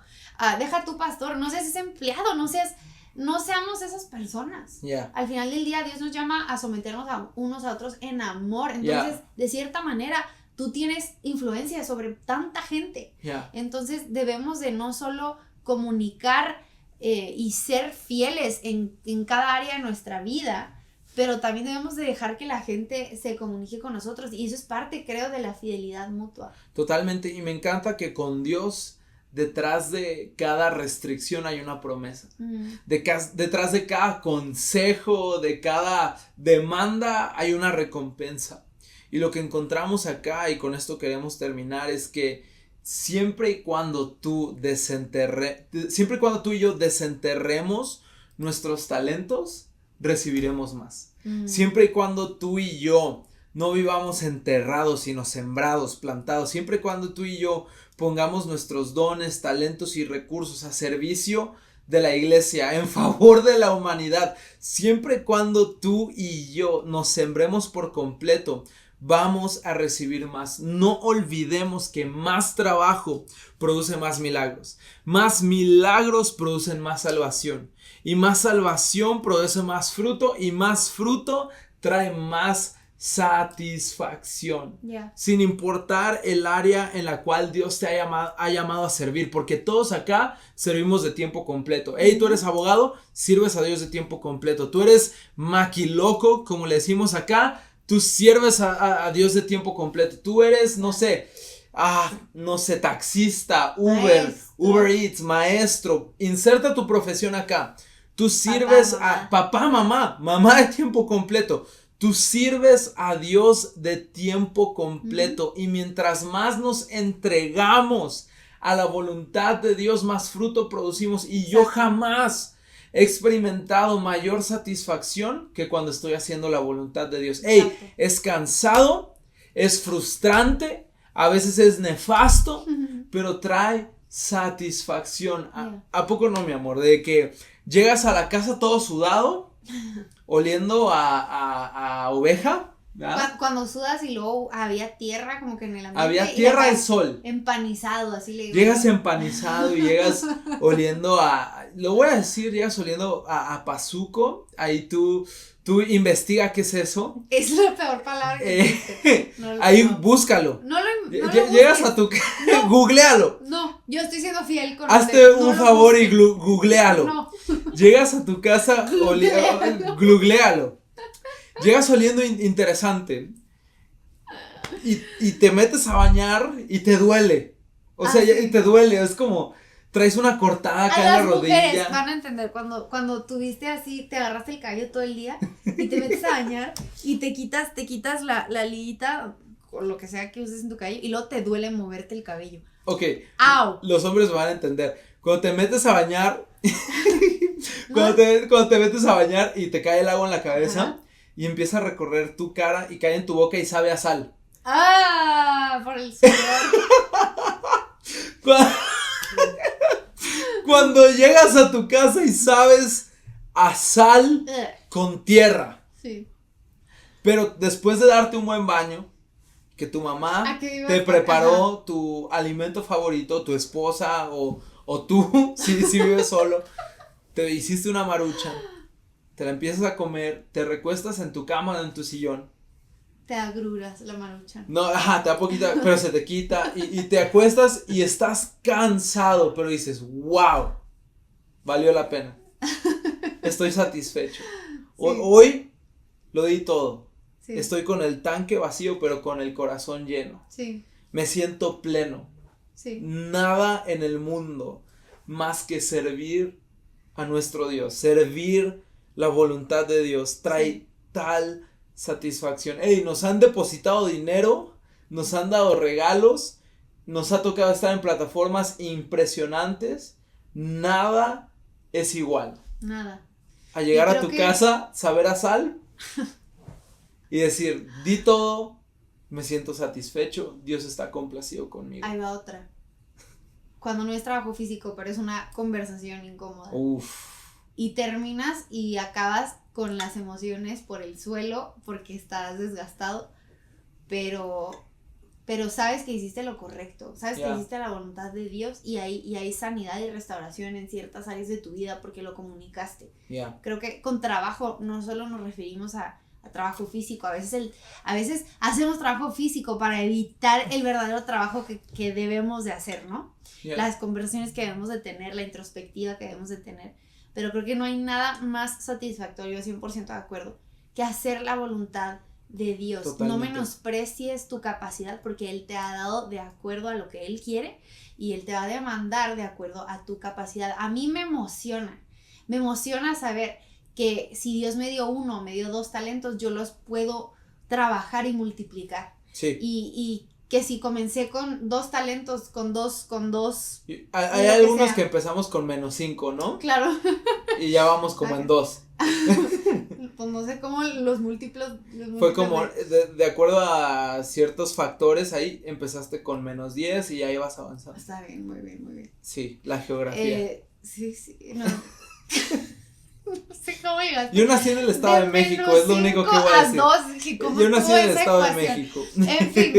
deja tu pastor, no seas ese empleado, no seamos esas personas. Al final del día Dios nos llama a someternos a unos a otros en amor, entonces de cierta manera tú tienes influencia sobre tanta gente, entonces debemos de no solo comunicar y ser fieles en cada área de nuestra vida, pero también debemos de dejar que la gente se comunique con nosotros y eso es parte, creo, de la fidelidad mutua. Totalmente, y me encanta que con Dios detrás de cada restricción hay una promesa. Detrás de cada consejo, de cada demanda hay una recompensa. Y lo que encontramos acá, y con esto queremos terminar, es que siempre y cuando tú y yo desenterremos nuestros talentos, recibiremos más. Siempre y cuando tú y yo no vivamos enterrados, sino sembrados, plantados. Siempre y cuando tú y yo pongamos nuestros dones, talentos y recursos a servicio de la iglesia, en favor de la humanidad. Siempre y cuando tú y yo nos sembremos por completo, vamos a recibir más. No olvidemos que más trabajo produce más milagros. Más milagros producen más salvación. Y más salvación produce más fruto. Y más fruto trae más satisfacción. Sin importar el área en la cual Dios te ha llamado a servir. Porque todos acá servimos de tiempo completo. Hey, tú eres abogado, sirves a Dios de tiempo completo. Tú eres maquiloco, como le decimos acá. Tú sirves a Dios de tiempo completo. Tú eres, no sé, taxista, Uber Eats, maestro. Inserta tu profesión acá. Tú sirves a papá, mamá de tiempo completo. Tú sirves a Dios de tiempo completo. Y mientras más nos entregamos a la voluntad de Dios, más fruto producimos. Y yo jamás he experimentado mayor satisfacción que cuando estoy haciendo la voluntad de Dios. Hey, es cansado, es frustrante, a veces es nefasto, pero trae satisfacción. ¿A poco no, mi amor? De que llegas a la casa todo sudado, oliendo a oveja. Cuando sudas y luego había tierra como que en el ambiente. Había tierra y sol. Empanizado, así le digo. Llegas empanizado y llegas oliendo lo voy a decir, llegas oliendo a pazuco. Ahí tú investiga qué es eso. Es la peor palabra que existe. Ahí búscalo. No lo llegas a tu no, googlealo. No, yo estoy siendo fiel con Hazte un favor y googlealo. No. Llegas a tu casa, googlealo. Llegas oliendo interesante y te metes a bañar y te duele. O sea, y te duele, es como traes una cortada acá en la rodilla. Las mujeres van a entender cuando tuviste así, te agarraste el cabello todo el día y te metes a bañar y te quitas la liguita o lo que sea que uses en tu cabello y luego te duele moverte el cabello. Ok. ¡Au! Los hombres van a entender. Cuando te metes a bañar, cuando te metes a bañar y te cae el agua en la cabeza. Ajá. Y empieza a recorrer tu cara y cae en tu boca y sabe a sal. ¡Ah! Por el sudor. Cuando llegas a tu casa y sabes a sal con tierra. Sí. Pero después de darte un buen baño, que tu mamá te preparó tu alimento favorito, tu esposa o tú, si vives solo, te hiciste una marucha. Te la empiezas a comer, te recuestas en tu cama o en tu sillón. Te agruras la marucha. No, te da poquita, pero se te quita y te acuestas y estás cansado, pero dices, wow, valió la pena. Estoy satisfecho. Sí. Hoy lo di todo. Sí. Estoy con el tanque vacío, pero con el corazón lleno. Sí. Me siento pleno. Sí. Nada en el mundo más que servir a nuestro Dios, servir la voluntad de Dios trae tal satisfacción. Hey, nos han depositado dinero, nos han dado regalos, nos ha tocado estar en plataformas impresionantes. Nada es igual. Nada. A llegar a tu casa, saber a sal y decir, di todo, me siento satisfecho, Dios está complacido conmigo. Ahí va otra. Cuando no es trabajo físico, pero es una conversación incómoda. Uf. Y terminas y acabas con las emociones por el suelo porque estás desgastado, pero sabes que hiciste lo correcto, sabes que hiciste la voluntad de Dios y hay sanidad y restauración en ciertas áreas de tu vida porque lo comunicaste. Creo que con trabajo no solo nos referimos a trabajo físico, a veces hacemos trabajo físico para evitar el verdadero trabajo que debemos de hacer, ¿no? Las conversaciones que debemos de tener, la introspectiva que debemos de tener. Pero creo que no hay nada más satisfactorio, 100% de acuerdo, que hacer la voluntad de Dios. Totalmente. No menosprecies tu capacidad porque Él te ha dado de acuerdo a lo que Él quiere y Él te va a demandar de acuerdo a tu capacidad. A mí me emociona saber que si Dios me dio 2 talentos, yo los puedo trabajar y multiplicar. Sí. Y que si comencé con 2 talentos, con dos. Hay algunos que empezamos con -5, ¿no? Claro. Y ya vamos como en 2. Pues no sé cómo los múltiplos. Fue como, de acuerdo a ciertos factores, ahí empezaste con -10 y ahí vas avanzando. Está bien, muy bien. Sí, la geografía. Sí, no. No sé cómo llegaste. Yo nací en el Estado de México, es lo único que voy a decir. 2, yo nací en el Estado de México. En fin,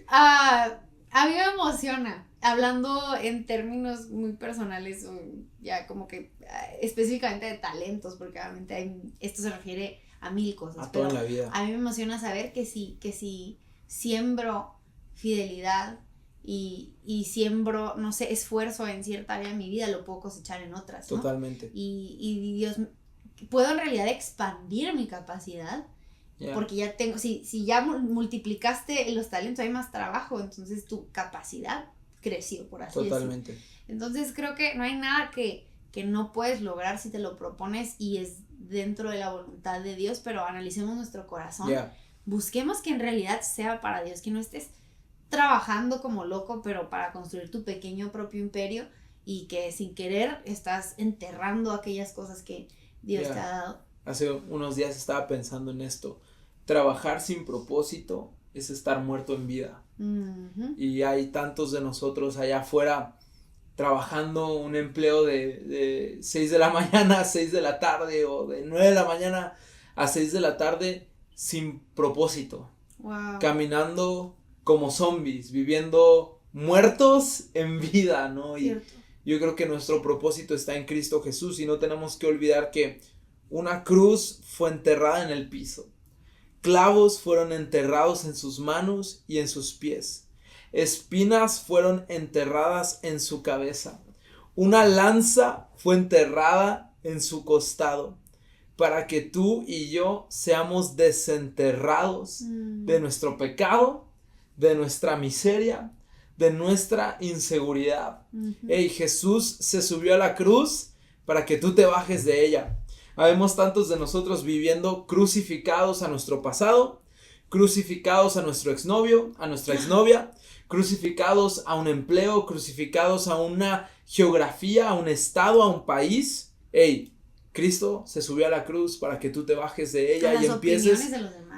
a mí me emociona, hablando en términos muy personales, ya como que específicamente de talentos, porque obviamente esto se refiere a 1000 cosas. A todo en la vida. A mí me emociona saber que si siembro fidelidad y siembro, no sé, esfuerzo en cierta área de mi vida, lo puedo cosechar en otras, ¿no? Totalmente. Y Dios, puedo en realidad expandir mi capacidad, porque ya tengo, si ya multiplicaste los talentos, hay más trabajo, entonces tu capacidad creció, por así decirlo. Totalmente. Entonces creo que no hay nada que no puedes lograr si te lo propones y es dentro de la voluntad de Dios, pero analicemos nuestro corazón, busquemos que en realidad sea para Dios, que no estés trabajando como loco, pero para construir tu pequeño propio imperio, y que sin querer estás enterrando aquellas cosas que Dios te ha dado. Hace unos días estaba pensando en esto. Trabajar sin propósito es estar muerto en vida. Y hay tantos de nosotros allá afuera trabajando un empleo de 6 de la mañana a 6 de la tarde, o de 9 de la mañana a 6 de la tarde, sin propósito. Wow. Caminando como zombies, viviendo muertos en vida, ¿no? Y yo creo que nuestro propósito está en Cristo Jesús, y no tenemos que olvidar que una cruz fue enterrada en el piso. Clavos fueron enterrados en sus manos y en sus pies. Espinas fueron enterradas en su cabeza. Una lanza fue enterrada en su costado, para que tú y yo seamos desenterrados de nuestro pecado, de nuestra miseria, de nuestra inseguridad. Hey, Jesús se subió a la cruz para que tú te bajes de ella. Habemos tantos de nosotros viviendo crucificados a nuestro pasado, crucificados a nuestro exnovio, a nuestra exnovia, crucificados a un empleo, crucificados a una geografía, a un estado, a un país. Hey, Cristo se subió a la cruz para que tú te bajes de ella y empieces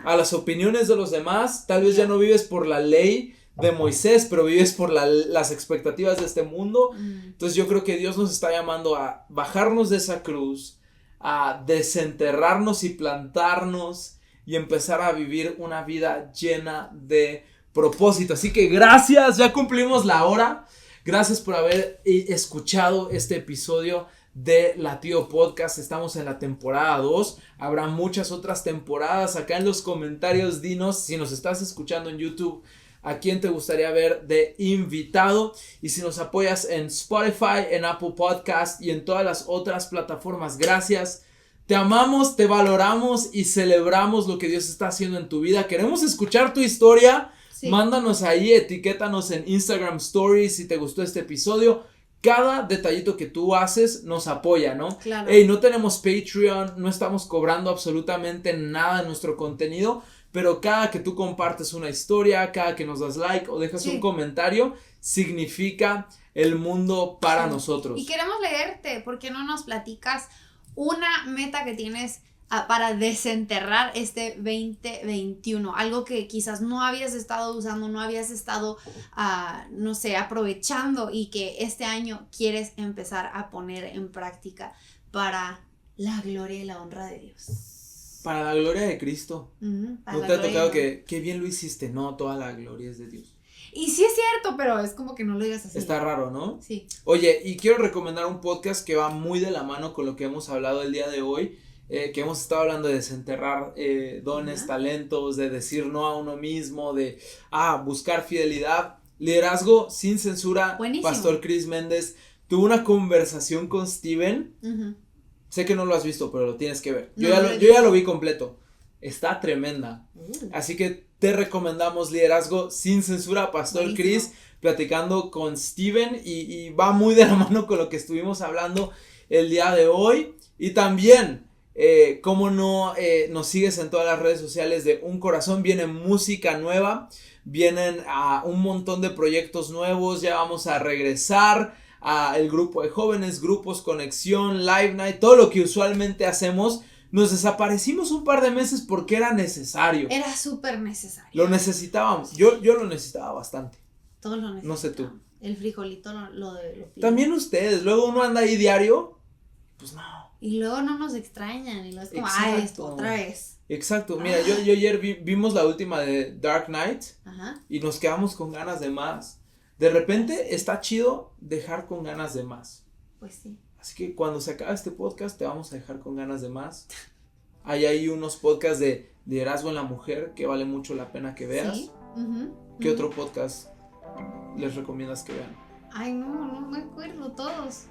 a las opiniones de los demás. Tal vez ya no vives por la ley de Moisés, pero vives por las expectativas de este mundo. Entonces yo creo que Dios nos está llamando a bajarnos de esa cruz, a desenterrarnos y plantarnos y empezar a vivir una vida llena de propósito. Así que gracias, ya cumplimos la hora. Gracias por haber escuchado este episodio de Latido Podcast. Estamos en la temporada 2. Habrá muchas otras temporadas. Acá en los comentarios dinos, si nos estás escuchando en YouTube, a quién te gustaría ver de invitado, y si nos apoyas en Spotify, en Apple Podcast y en todas las otras plataformas. Gracias, te amamos, te valoramos y celebramos lo que Dios está haciendo en tu vida. Queremos escuchar tu historia. Mándanos ahí, etiquétanos en Instagram Stories si te gustó este episodio. Cada detallito que tú haces nos apoya, ¿no? Claro. Hey, no tenemos Patreon, no estamos cobrando absolutamente nada de nuestro contenido, pero cada que tú compartes una historia, cada que nos das like o dejas un comentario, significa el mundo para nosotros. Y queremos leerte. ¿Por qué no nos platicas una meta que tienes para desenterrar este 2021? Algo que quizás no habías estado usando, no habías estado, no sé, aprovechando, y que este año quieres empezar a poner en práctica para la gloria y la honra de Dios. Para la gloria de Cristo. ¿No te ha tocado que bien lo hiciste? No, toda la gloria es de Dios. Y sí es cierto, pero es como que no lo digas así. Está raro, ¿no? Sí. Oye, y quiero recomendar un podcast que va muy de la mano con lo que hemos hablado el día de hoy, que hemos estado hablando de desenterrar dones, talentos, de decir no a uno mismo, de buscar fidelidad. Liderazgo sin censura. Buenísimo. Pastor Chris Méndez tuvo una conversación con Steven. Sé que no lo has visto, pero lo tienes que ver. Yo ya lo vi completo. Está tremenda. Así que te recomendamos Liderazgo sin censura, Pastor Chris, platicando con Steven, y va muy de la mano con lo que estuvimos hablando el día de hoy. Y también, cómo no, nos sigues en todas las redes sociales de Un Corazón. Viene música nueva, vienen un montón de proyectos nuevos. Ya vamos a regresar el grupo de jóvenes, grupos, conexión, live night, todo lo que usualmente hacemos. Nos desaparecimos un par de meses porque era necesario. Era súper necesario. Lo necesitábamos. Yo lo necesitaba bastante. Todos lo necesitaban. No sé tú. El frijolito lo También ustedes. Luego uno anda ahí diario. Pues no. Y luego no nos extrañan. Y luego es como, esto otra vez. Exacto. Mira, yo ayer vimos la última de Dark Knight. Y nos quedamos con ganas de más. De repente está chido dejar con ganas de más. Pues sí. Así que cuando se acabe este podcast te vamos a dejar con ganas de más. Hay unos podcasts de liderazgo en la mujer que vale mucho la pena que veas. ¿Sí? ¿Qué otro podcast les recomiendas que vean? Ay, no me acuerdo todos.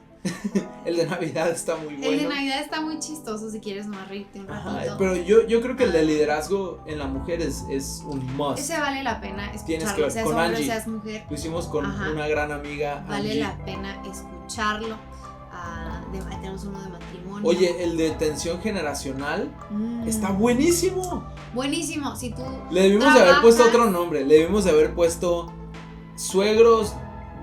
El de Navidad está muy bueno. El de Navidad está muy chistoso si quieres más reírte un ratito. Pero yo creo que el de liderazgo en la mujer es un must. Ese vale la pena escucharlo. Tienes que ver, seas con hombre, Angie. seas mujer. Lo hicimos con una gran amiga, Vale Angie. la pena escucharlo. Tenemos uno de matrimonio. Oye, el de tensión generacional está buenísimo. Buenísimo. Si tú le debimos de haber puesto otro nombre. Le debimos de haber puesto suegros,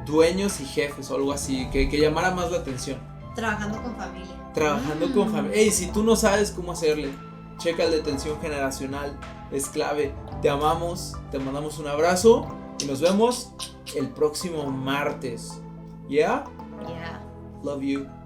dueños y jefes o algo así, que llamara más la atención. Trabajando con familia. Trabajando con familia. Ey, si tú no sabes cómo hacerle, checa el de tensión generacional, es clave. Te amamos, te mandamos un abrazo y nos vemos el próximo martes. ¿Yeah? Yeah. Love you.